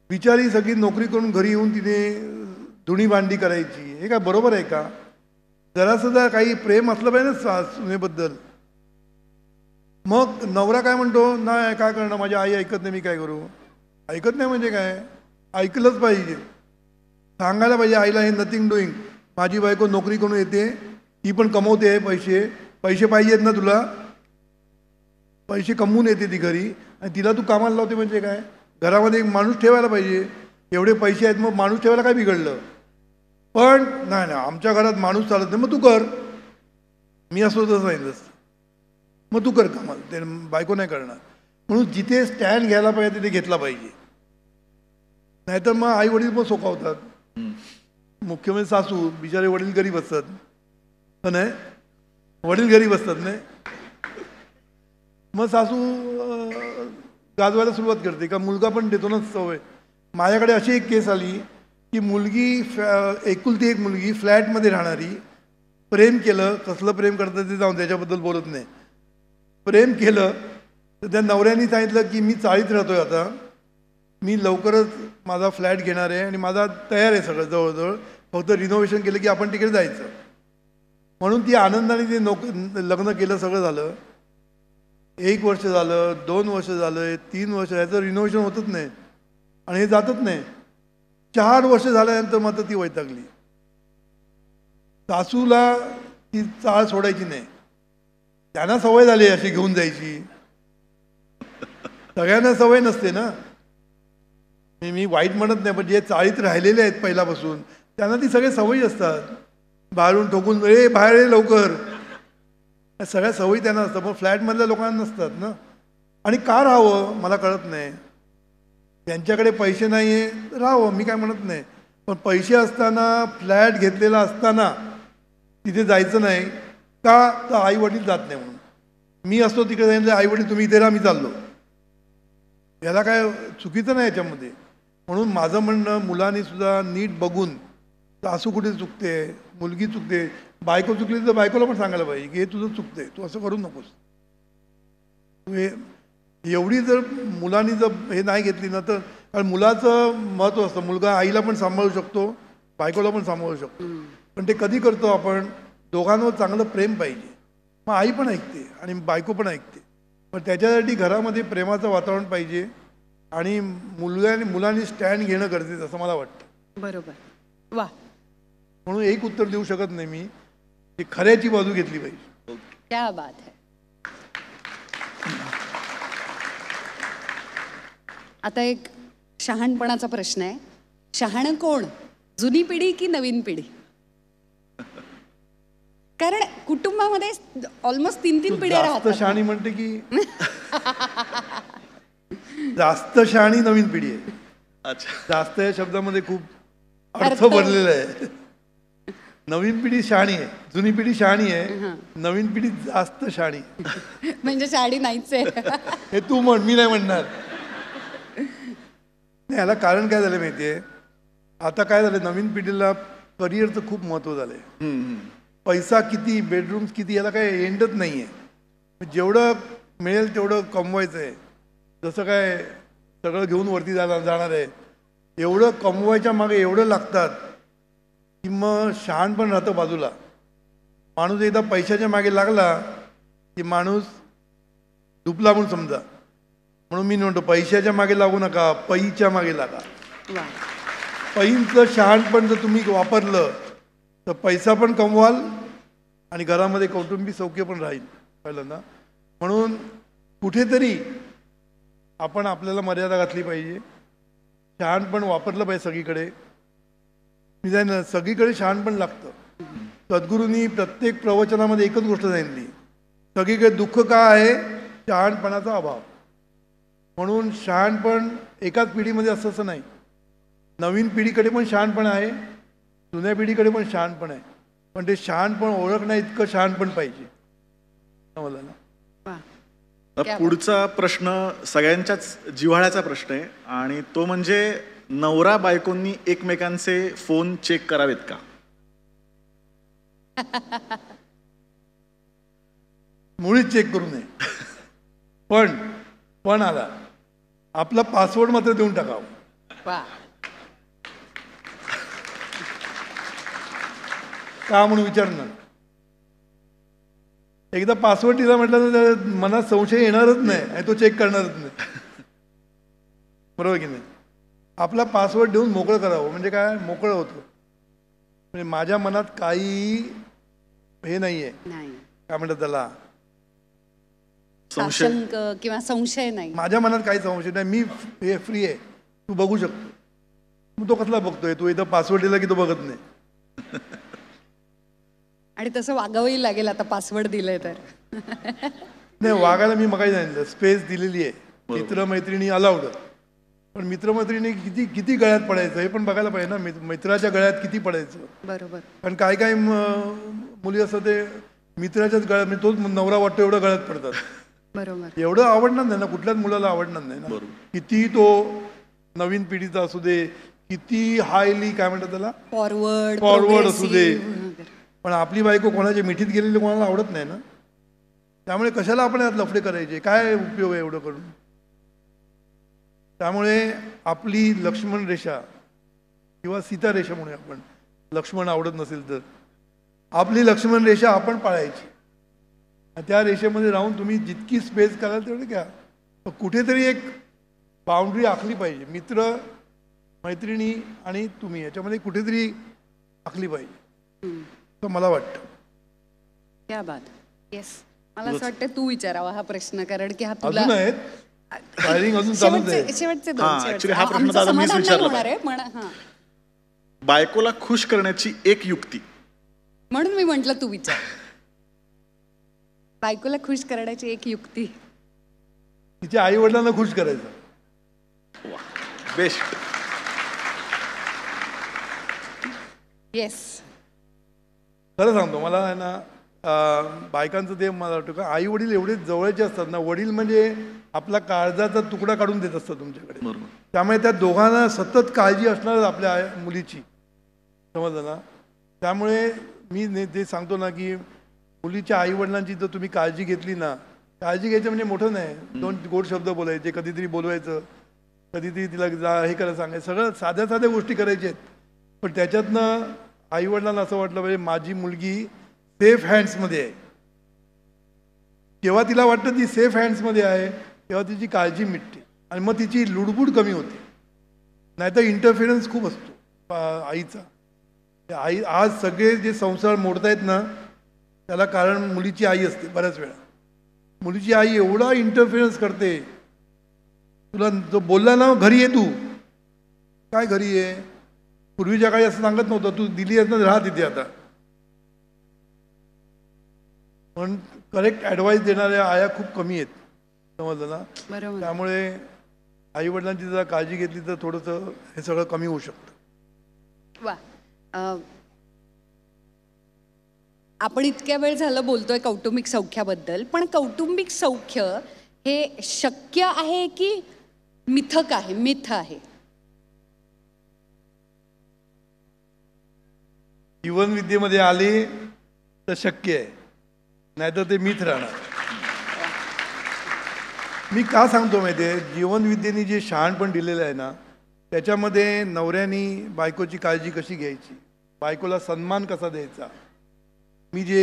C: बिचारी सगळी नोकरी करून घरी येऊन तिने धुणी भांडी करायची. हे काय बरोबर आहे का? जरासुद्धा काही प्रेम असलं पाहिजे ना सुनेबद्दल. मग नवरा काय म्हणतो, नाही काय करणार, माझी आई ऐकत नाही, मी काय करू? ऐकत नाही म्हणजे काय? ऐकलंच पाहिजे, सांगायला पाहिजे आईला, हे नथिंग डुईंग. माझी बायको नोकरी करून येते, ती पण कमवते पैसे, पैसे पाहिजेत ना तुला, पैसे कमवून येते ती घरी, आणि तिला तू कामाला लावते म्हणजे काय? घरामध्ये एक माणूस ठेवायला पाहिजे. एवढे पैसे आहेत, मग माणूस ठेवायला काय बिघडलं? पण नाही ना, आमच्या घरात माणूस चालत नाही. मग तू कर, मी असं तसं सांगितलं असतं, मग तू कर कामाला, ते बायको नाही करणार. म्हणून जिथे स्टँड घ्यायला पाहिजे तिथे घेतला पाहिजे. नाहीतर मग आई वडील पण सोकावतात. मुख्य म्हणजे सासू, बिचारे वडील घरी बसतात, हो नाही, वडील घरी बसतात नाही, मग सासू गाजवायला सुरुवात करते का मुलगा पण देतो ना सवय. माझ्याकडे अशी एक केस आली की मुलगी एकुलती एक मुलगी फ्लॅटमध्ये राहणारी, प्रेम केलं, कसलं प्रेम करतं ते जाऊन त्याच्याबद्दल बोलत नाही, प्रेम केलं तर त्या नवऱ्याने सांगितलं की मी चाळीत राहतोय, आता मी लवकरच माझा फ्लॅट घेणार आहे आणि माझा तयार आहे सगळं जवळजवळ, फक्त रिनोव्हेशन केलं की आपण तिकडे जायचं. म्हणून ती आनंदाने ते लग्न केलं, सगळं झालं. 1 वर्ष झालं, 2 वर्ष झालं, 3 वर्ष, याचं रिनोव्हेशन होतच नाही आणि हे जातच नाही. 4 वर्ष झाल्यानंतर मात्र ती वैतागली. सासूला ती चाळ सोडायची नाही, त्यांना सवय झाली अशी घेऊन जायची. सगळ्यांना सवय नसते ना. मी वाईट म्हणत नाही, पण जे चाळीत राहिलेले आहेत पहिल्यापासून त्यांना ती सगळे सवयी असतात. बाहेरून ठोकून रे बाहेर ये लवकर, सगळ्या सवयी त्यांना असतात, पण फ्लॅटमधल्या लोकांना नसतात ना. आणि का राहावं मला कळत नाही. त्यांच्याकडे पैसे नाही आहे राहावं, मी काय म्हणत नाही, पण पैसे असताना, फ्लॅट घेतलेला असताना तिथे जायचं नाही का? तर आई वडील जात नाही म्हणून. मी असतो तिकडे सांगितलं आई वडील तुम्ही इथे राहा, मी चाललो, याला काय चुकीचं नाही याच्यामध्ये. म्हणून माझं म्हणणं, मुलांनी सुद्धा नीट बघून, सासू कुठे चुकते, मुलगी चुकते, बायको चुकली तर बायकोला पण सांगायला पाहिजे की हे तुझं चुकते, तू असं करू नकोस. हे एवढी जर मुलांनी जर हे नाही घेतली ना, तर कारण मुलाचं महत्त्व असतं. मुलगा आईला पण सांभाळू शकतो, बायकोला पण सांभाळू शकतो, पण ते कधी करतो आपण? दोघांवर चांगलं प्रेम पाहिजे, मग आई पण ऐकते आणि बायको पण ऐकते. पण त्याच्यासाठी घरामध्ये प्रेमाचं वातावरण पाहिजे आणि मुलांनी स्टँड घेणं गरजेचं असं मला वाटतं.
B: बरोबर, वा.
C: म्हणून एक उत्तर देऊ शकत नाही मी, की खऱ्याची बाजू घेतली पाहिजे.
B: क्या बात है. आता एक शहाणपणाचा प्रश्न आहे. शहाणं कोण, जुनी पिढी की नवीन पिढी? कारण कुटुंबामध्ये ऑलमोस्ट 3-3 पिढ्या
C: जास्त
B: राहतात.
C: शहाणी म्हणते की जास्त शहाणी नवीन पिढी आहे.
A: अच्छा,
C: जास्त या शब्दामध्ये खूप अर्थ
B: अर्थ.
C: भरलेला आहे. नवीन पिढी शहाणी आहे, जुनी पिढी शहाणी आहे, नवीन पिढी जास्त शहाणी.
B: म्हणजे शहाणी नाहीच आहे.
C: हे तू म्हण, मी नाही म्हणणार. नाही, याला कारण काय झालं माहिती आहे? आता काय झालं, नवीन पिढीला करिअरचं खूप महत्त्व झालं आहे. पैसा किती, बेडरूम्स किती, याला काय एंडच नाही आहे. जेवढं मिळेल तेवढं कमवायचं आहे. जसं काय सगळं घेऊन वरती जाणार आहे, एवढं कमवायच्या मागे एवढं लागतात की मग शहाण पण राहतं बाजूला. माणूस एकदा पैशाच्या मागे लागला की माणूस डुबला म्हणून समजा. म्हणून मी म्हणतो पैशाच्या मागे लागू नका, पैच्या मागे लागा.
B: वा.
C: पैंचं शहाणपण जर तुम्ही वापरलं तर पैसा पण कमवाल आणि घरामध्ये कौटुंबिक सौख्य पण राहील. कळलं ना. म्हणून कुठेतरी आपण आपल्याला मर्यादा घातली पाहिजे. शहाणपण वापरलं पाहिजे सगळीकडे. मी जाईन ना, सगळीकडे शहाणपण लागतं. सद्गुरूंनी प्रत्येक प्रवचनामध्ये एकच गोष्ट सांगितली, सगळीकडे दुःख का आहे? शहाणपणाचा अभाव. म्हणून शहाणपण एकाच पिढीमध्ये असं नाही. नवीन पिढीकडे पण शहाणपण आहे, जुन्या पिढीकडे पण शहाणपण आहे. पण ते शहाणपण ओळखणं इतकं शहाणपण पाहिजे. समजलं ना.
A: पुढचा प्रश्न सगळ्यांच्याच जिव्हाळ्याचा प्रश्न आहे आणि तो म्हणजे नवरा बायकोंनी एकमेकांचे फोन चेक करावेत का?
C: मुळीच चेक करू नये. पण आला आपला पासवर्ड मात्र देऊन टाकावं.
B: वा.
C: का म्हणून विचारणार. एकदा पासवर्ड दिला म्हटलं तर मनात संशय येणारच नाही आणि तो चेक करणारच नाही. बरोबर की नाही. आपला पासवर्ड देऊन मोकळं करावं म्हणजे काय, मोकळं होतं. म्हणजे माझ्या मनात काही हे नाही आहे, काय म्हणतात त्याला,
B: साशंक किंवा संशय नाही.
C: माझ्या मनात काही संशय नाही. मी हे फ्री आहे, तू बघू शकतो. मग तो कसला बघतोय? तू एकदा पासवर्ड दिला की तो बघत नाही.
B: आणि तसं वागावंही लागेल आता पासवर्ड दिलंय तर.
C: नाही, वागायला मी मगाही सांगितलं स्पेस दिलेली आहे. मित्रमैत्रिणी अलाउड. पण मित्रमैत्रिणी किती किती गळ्यात पडायचं हे पण बघायला पाहिजे ना. मित्राच्या गळ्यात किती पडायचं.
B: बरोबर.
C: कारण काही मुली असं ते मित्राच्याच गळ्यात, म्हणजे तोच नवरा वाटतो एवढं गळ्यात पडतात.
B: बरोबर.
C: एवढं आवडणार नाही ना, कुठल्याच मुलाला आवडणार नाही ना. किती तो नवीन पिढीचा असू दे, किती हायली काय म्हणतात त्याला फॉरवर्ड असू दे, पण आपली बायको कोणाच्या मिठीत गेलेली कोणाला आवडत नाही ना. त्यामुळे कशाला आपण यात लफडे करायचे, काय उपयोग आहे एवढं करून. त्यामुळे आपली लक्ष्मण रेषा किंवा सीता रेषा म्हणूया आपण, लक्ष्मण आवडत नसेल तर आपली लक्ष्मण रेषा आपण पाळायची. त्या रेषेमध्ये राहून तुम्ही जितकी स्पेस कराल तेवढे घ्या. कुठेतरी एक बाउंड्री आखली पाहिजे. मित्र मैत्रिणी आणि तुम्ही याच्यामध्ये कुठेतरी आखली पाहिजे असं मला वाटतं.
B: क्या बात. येस. मला असं वाटतं तू विचारावा हा प्रश्न, कारण की हा तुला
C: अजून आहेत फायरिंग अजून चालूच आहे.
B: शेवटचे
A: ऍक्च्युली हा प्रश्न दादा मीच विचारला
B: आहे.
A: बायकोला खुश करण्याची एक युक्ती.
B: म्हणून मी म्हंटल तू विचार. बायकोला खुश करण्याची एक युक्ती,
C: तिच्या आई वडिलांना खुश करायचं.
A: बेस्ट.
B: येस.
C: खरं सांगतो, मला आहे ना बायकांचं ते मला वाटतं का आई वडील एवढे जवळचे असतात ना. वडील म्हणजे आपला काळजाचा तुकडा काढून देत असतात तुमच्याकडे. त्यामुळे त्या दोघांना सतत काळजी असणार आपल्या मुलीची. समजलं ना. त्यामुळे मी ते सांगतो ना की मुलीच्या आई वडिलांची जर तुम्ही काळजी घेतली ना, काळजी घ्यायचं म्हणजे मोठं नाही, दोन गोड शब्द बोलायचे, कधीतरी बोलवायचं, कधीतरी तिला हे करायला सांगायचं, सगळं साध्या साध्या गोष्टी करायच्या आहेत. पण त्याच्यातनं आईवडिलांना असं वाटलं पाहिजे माझी मुलगी सेफ हँड्समध्ये आहे. जेव्हा तिला वाटतं ती सेफ हँड्समध्ये आहे तेव्हा तिची काळजी मिटते आणि मग तिची लुडबुड कमी होते. नाहीतर इंटरफिरन्स खूप असतो आईचा. आई आज सगळे जे संसार मोडतायत ना त्याला कारण मुलीची आई असते. बऱ्याच वेळा मुलीची आई एवढा इंटरफिरन्स करते. तुला जो बोलला ना घरी ये, तू काय घरी ये, पूर्वीच्या काळी असं सांगत नव्हतं, तू दिली आहेस ना राहा तिथे आता. पण करेक्ट ॲडवाईस देणाऱ्या आया खूप कमी आहेत. समजलं ना.
B: बरोबर.
C: त्यामुळे आई वडिलांची जर काळजी घेतली तर थोडंसं हे सगळं कमी होऊ शकतं.
B: वा. आपण इतक्या वेळ झालं बोलतोय कौटुंबिक सौख्याबद्दल, पण कौटुंबिक सौख्य हे शक्य आहे की मिथक आहे, मिथ आहे?
C: जीवनविद्येमध्ये आले तर शक्य आहे, नाहीतर ते मिथ राहणार. मी का सांगतो माहिती आहे, जीवनविद्येने जे शहाणपण दिलेलं आहे ना त्याच्यामध्ये नवऱ्यानी बायकोची काळजी कशी घ्यायची, बायकोला सन्मान कसा द्यायचा, मी जे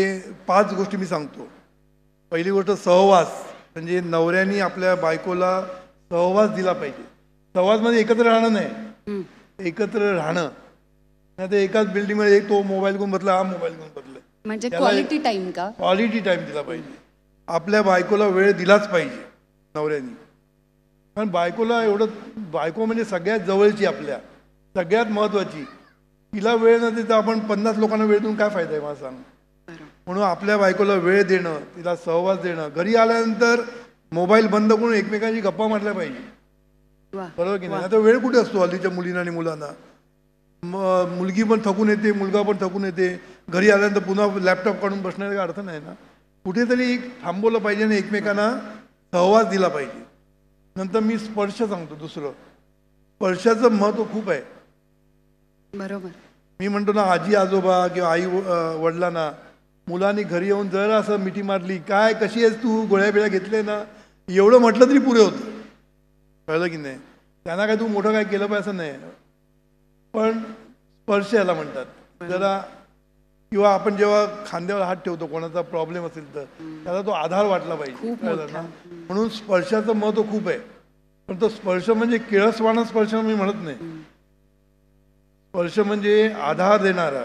C: 5 गोष्टी मी सांगतो. पहिली गोष्ट सहवास, म्हणजे नवऱ्याने आपल्या बायकोला सहवास दिला पाहिजे. सहवास म्हणजे एकत्र राहणं नाही, एकत्र राहणं. नाही तर एकाच बिल्डिंगमध्ये तो मोबाईल घेऊन बसला, हा मोबाईल घेऊन बसला.
B: म्हणजे क्वालिटी टाइम का?
C: क्वालिटी टाईम दिला पाहिजे. आपल्या बायकोला वेळ दिलाच पाहिजे नवऱ्याने. कारण बायकोला एवढं, बायको म्हणजे सगळ्यात जवळची, आपल्या सगळ्यात महत्त्वाची. तिला वेळ न देता आपण 50 लोकांना वेळ देऊन काय फायदा आहे मला सांग. म्हणून आपल्या बायकोला वेळ देणं, तिला सहवास देणं. घरी आल्यानंतर मोबाईल बंद करून एकमेकांची गप्पा मारल्या पाहिजे, बरोबर की नाही? आता वेळ कुठे असतो हल्लीच्या मुलींना आणि मुलांना. मुलगी पण थकून येते, मुलगा पण थकून येते. घरी आल्यानंतर पुन्हा लॅपटॉप काढून बसण्याचा अर्थ नाही ना. कुठेतरी एक थांबवलं पाहिजे आणि एकमेकांना सहवास दिला पाहिजे. नंतर मी स्पर्श सांगतो. दुसरं, स्पर्शाचं महत्त्व खूप आहे.
B: बरोबर.
C: मी म्हणतो ना, आजी आजोबा किंवा आई वडिलांना मुलांनी घरी येऊन जरा असं मिठी मारली, काय कशी आहेस तू, गोळ्या बिळ्या घेतले ना, एवढं म्हटलं तरी पुरे होतं, कळलं की नाही? त्यांना काय तू मोठं काय केलं पाहिजे असं नाही. पण स्पर्श याला म्हणतात जरा. किंवा आपण जेव्हा खांद्यावर हात ठेवतो, कोणाचा प्रॉब्लेम असेल तर त्याला तो आधार वाटला पाहिजे, कळलं ना? म्हणून स्पर्शाचं महत्त्व खूप आहे. पण तो स्पर्श म्हणजे किळसवाणा स्पर्श मी म्हणत नाही. स्पर्श म्हणजे आधार देणारा,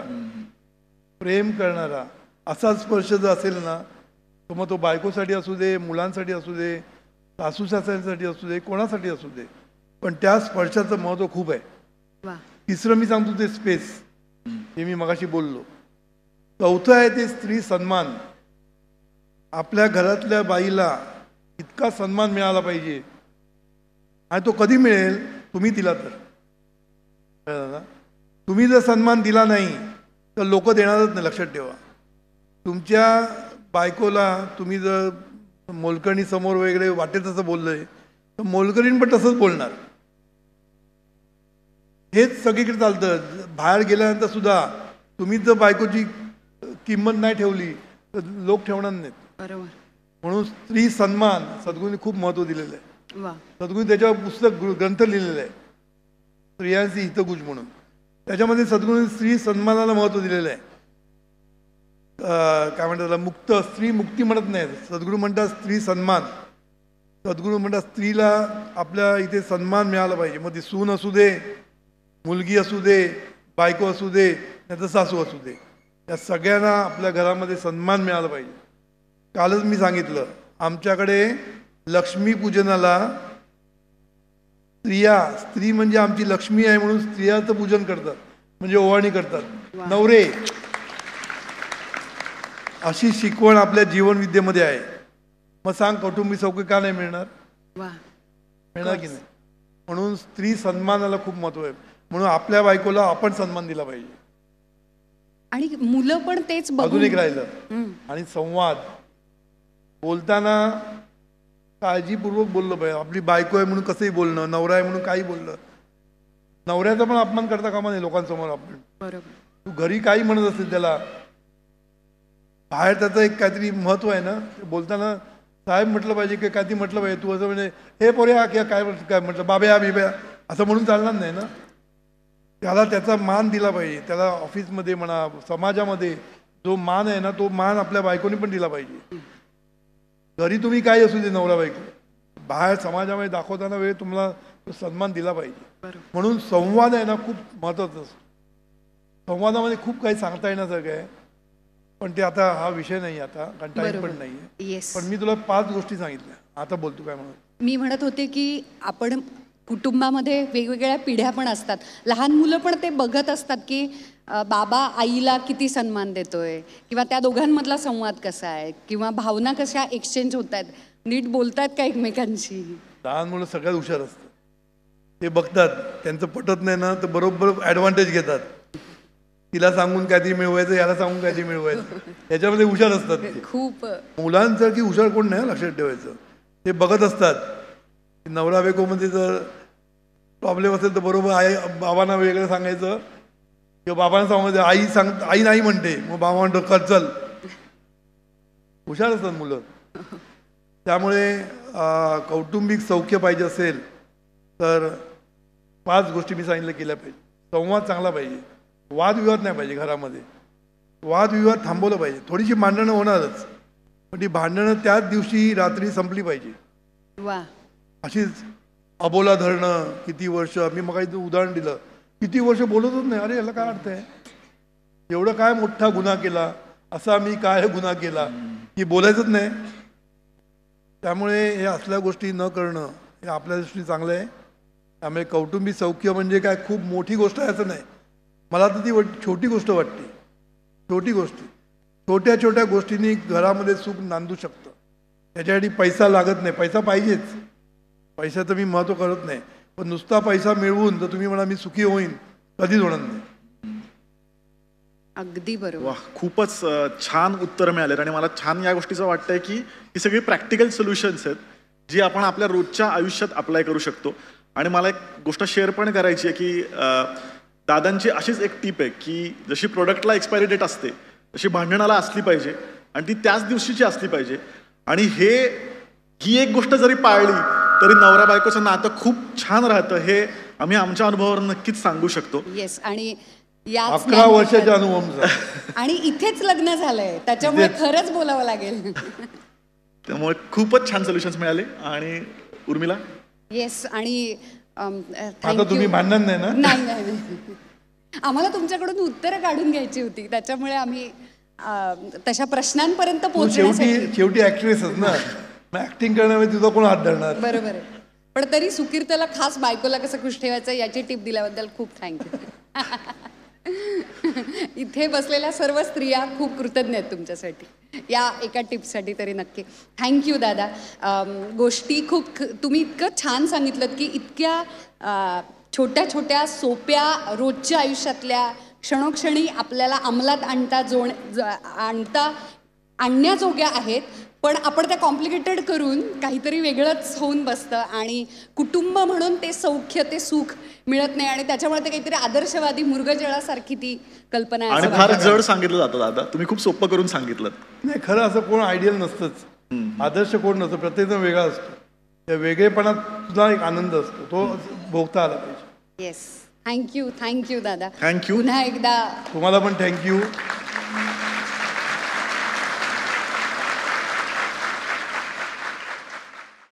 C: प्रेम करणारा असा स्पर्श जर असेल ना, तर मग तो बायकोसाठी असू दे, मुलांसाठी असू दे, सासू सासऱ्यांसाठी असू दे, कोणासाठी असू दे, पण त्या स्पर्शाचं महत्त्व खूप आहे. तिसरं मी सांगतो ते स्पेस, हे मी मगाशी बोललो. चौथं आहे ते स्त्री सन्मान. आपल्या घरातल्या बाईला इतका सन्मान मिळाला पाहिजे. आणि तो कधी मिळेल? तुम्ही दिला तर. कळलं ना? तुम्ही जर सन्मान दिला नाही तर लोक देणारच नाही, लक्षात ठेवा. तुमच्या बायकोला तुम्ही जर मोलकरणी समोर वगैरे वाटेल तसं बोललंय तर मोलकरीण पण तसंच बोलणार. हेच सगळीकडे चालतं. बाहेर गेल्यानंतर सुद्धा तुम्ही जर बायकोची किंमत नाही ठेवली तर लोक ठेवणार नाहीत.
B: बरोबर.
C: म्हणून स्त्री सन्मान सद्गुरूंनी खूप महत्त्व दिलेलं आहे. सद्गुरू त्याच्यावर पुस्तक ग्रंथ लिहिलेलं आहे, स्त्रियांची हितगुज म्हणून. त्याच्यामध्ये सद्गुरूंनी स्त्री सन्मानाला महत्त्व दिलेलं आहे. काय म्हणतात त्याला, मुक्त, स्त्री मुक्ती म्हणत नाही, सद्गुरू म्हणतात स्त्री सन्मान. सद्गुरू म्हणतात स्त्रीला आपल्या इथे सन्मान मिळाला पाहिजे. मग ती सून असू दे, मुलगी असू दे, बायको असू दे, नाही तर सासू असू दे, या सगळ्यांना आपल्या घरामध्ये सन्मान मिळाला पाहिजे. कालच मी सांगितलं, आमच्याकडे लक्ष्मीपूजनाला स्त्री म्हणजे आमची लक्ष्मी आहे म्हणून स्त्रियाचं पूजन करतात, म्हणजे ओवाळणी करतात. नवरे, अशी शिकवण आपल्या जीवनविद्येमध्ये आहे. मग सांग, कौटुंबिक सौख्य का नाही मिळणार? मिळणार की नाही? म्हणून स्त्री सन्मानाला खूप महत्व आहे. म्हणून आपल्या बायकोला आपण सन्मान दिला पाहिजे.
B: आणि मुलं पण तेच
C: अजून एक राहिलं, आणि संवाद. बोलताना काळजीपूर्वक बोललं पाहिजे. आपली बायको आहे म्हणून कसंही बोलणं, नवरा आहे म्हणून काही बोलणं. नवऱ्याचा पण अपमान करता कामा नाही लोकांसमोर आपण.
B: बरोबर.
C: तू घरी काही म्हणत असेल त्याला, बाहेर त्याचं एक काहीतरी महत्व आहे ना. बोलताना साहेब म्हटलं पाहिजे की काहीतरी म्हटलं पाहिजे. तू असं म्हणजे हे पोऱ्या किंवा काय म्हटलं, बाब्या बिब्या असं म्हणून चालणार नाही ना. त्याला त्याचा मान दिला पाहिजे. त्याला ऑफिसमध्ये म्हणा, समाजामध्ये जो मान आहे ना, तो मान आपल्या बायकोनी पण दिला पाहिजे. घरी तुम्ही काही असू दे, नवरा बायको, बाहेर समाजामध्ये दाखवताना वेळ तुम्हाला तो सन्मान दिला पाहिजे. म्हणून संवाद आहे ना खूप महत्त्वाचा असतो. संवादामध्ये खूप काही सांगता येण्यासारखं आहे, पण ते आता हा विषय नाही आता, कारण टाईम पण नाही. पण मी तुला 5 गोष्टी सांगितल्या. आता बोलतो काय म्हणून.
B: मी म्हणत होते की आपण कुटुंबामध्ये वेगवेगळ्या पिढ्या पण असतात. लहान मुलं पण ते बघत असतात की बाबा आईला किती सन्मान देतोय, किंवा त्या दोघांमधला संवाद कसा आहे, किंवा भावना कशा एक्सचेंज होत आहेत, नीट बोलतायत का एकमेकांशी.
C: लहान मुलं सगळ्यात हुशार असतात. ते बघतात, त्यांचं पटत नाही ना तर बरोबर ॲडव्हान्टेज घेतात. तिला सांगून काहीतरी मिळवायचं, याला सांगून काहीतरी मिळवायचं, याच्यामध्ये हुशार असतात ते.
B: खूप
C: मुलांसारखी हुशार कोण नाही, लक्षात ठेवायचं. ते बघत असतात. नवरा बायकोमध्ये जर प्रॉब्लेम असेल तर बरोबर आई बाबांना वेगळं सांगायचं, किंवा बाबांना सांगायचं, आई नाही म्हणते, मग बाबा म्हणतो कर चल. हुशार असतात मुलं. त्यामुळे कौटुंबिक सौख्य पाहिजे असेल तर 5 गोष्टी मी सांगितलं केल्या पाहिजे. संवाद चांगला पाहिजे, वादविवाद नाही पाहिजे घरामध्ये. वादविवाद थांबवलं पाहिजे. थोडीशी भांडणं होणारच, पण ती भांडणं त्याच दिवशी रात्री संपली पाहिजे.
B: वा.
C: अशीच अबोला धरणं किती वर्ष, मी मग उदाहरण दिलं, किती वर्ष बोलतच नाही. अरे याला काय अर्थ आहे, एवढं काय मोठा गुन्हा केला, असा मी काय गुन्हा केला की बोलायचंच नाही. त्यामुळे हे असल्या गोष्टी न करणं हे आपल्या दृष्टीने चांगलं आहे. त्यामुळे कौटुंबिक सौख्य म्हणजे काय खूप मोठी गोष्ट आहे असं नाही. मला तर ती छोटी गोष्ट वाटते. छोटी गोष्टी, छोट्या छोट्या गोष्टींनी घरामध्ये सुख नांदू शकतं. त्याच्यासाठी पैसा लागत नाही. पैसा पाहिजेच, पैशाचं मी महत्त्व करत नाही, पण नुसता पैसा मिळवून जर तुम्ही म्हणा मी सुखी होईन, कधीच होणार नाही.
B: अगदी बरोबर.
A: वा, खूपच छान उत्तर मिळालेत. आणि मला छान या गोष्टीचं वाटतंय की ही सगळी प्रॅक्टिकल सोल्युशन्स आहेत जी आपण आपल्या रोजच्या आयुष्यात अप्लाय करू शकतो. आणि मला एक गोष्ट शेअर पण करायची आहे की दादांची अशीच एक टीप आहे की जशी प्रोडक्टला एक्सपायरी डेट असते तशी भांडणाला असली पाहिजे आणि ती त्याच दिवशीची असली पाहिजे. आणि ही एक गोष्ट जरी पाळली तरी नवरा बायकोचं नातं खूप छान राहतं. हे आम्ही आमच्या अनुभवावर नक्कीच सांगू शकतो.
B: येस. आणि या
C: 11 वर्षाच्या अनुभवाचा
B: आणि इथेच लग्न झालंय, त्याच्यामुळे खरंच बोलावं लागेल.
A: त्यामुळे खूपच छान सोल्युशन्स मिळाले. आणि उर्मिला.
B: येस. आणि
C: आता तुम्ही भांडण नाही ना?
B: नाही नाही नाही. आम्हाला तुमच्याकडून उत्तरं काढून घ्यायची होती, त्याच्यामुळे आम्ही तशा प्रश्नांपर्यंत पोहोचण्यासाठी.
C: शेवटी ऍक्ट्रेसच ना, ऍक्टिंग करण्यामध्ये तुझा कोण हात धरणार.
B: बरोबर आहे. पण तरी सुकीर्तला खास बायकोला कसं खुश ठेवायचं याची टिप दिल्याबद्दल खूप थँक्यू. इथे बसलेल्या सर्व स्त्रिया खूप कृतज्ञ आहेत तुमच्यासाठी, या एका टिपसाठी तरी नक्की थँक्यू दादा. गोष्टी खूप तुम्ही इतकं छान सांगितलं की इतक्या छोट्या छोट्या सोप्या रोजच्या आयुष्यातल्या क्षणोक्षणी आपल्याला अंमलात आणण्याजोग्या आहेत, पण आपण त्या कॉम्प्लिकेटेड करून काहीतरी वेगळंच होऊन बसतं आणि कुटुंब म्हणून ते सौख्य ते सुख मिळत नाही आणि त्याच्यामुळे ते काहीतरी आदर्शवादी मुर्गजळासारखी ती कल्पना आहे.
A: आणि फार जड सांगितलं जातं दादा, तुम्ही खूप सोपं करून सांगितलं.
C: नाही, खरं असं कोण आयडियल नसतंच, आदर्श कोण नसतं, प्रत्येकजण वेगळा असतो. त्या वेगळेपणात सुद्धा एक आनंद असतो, तो भोगता आला पाहिजे.
B: येस. थँक्यू दादा.
A: थँक्यू.
B: पुन्हा एकदा
C: तुम्हाला पण थँक्यू.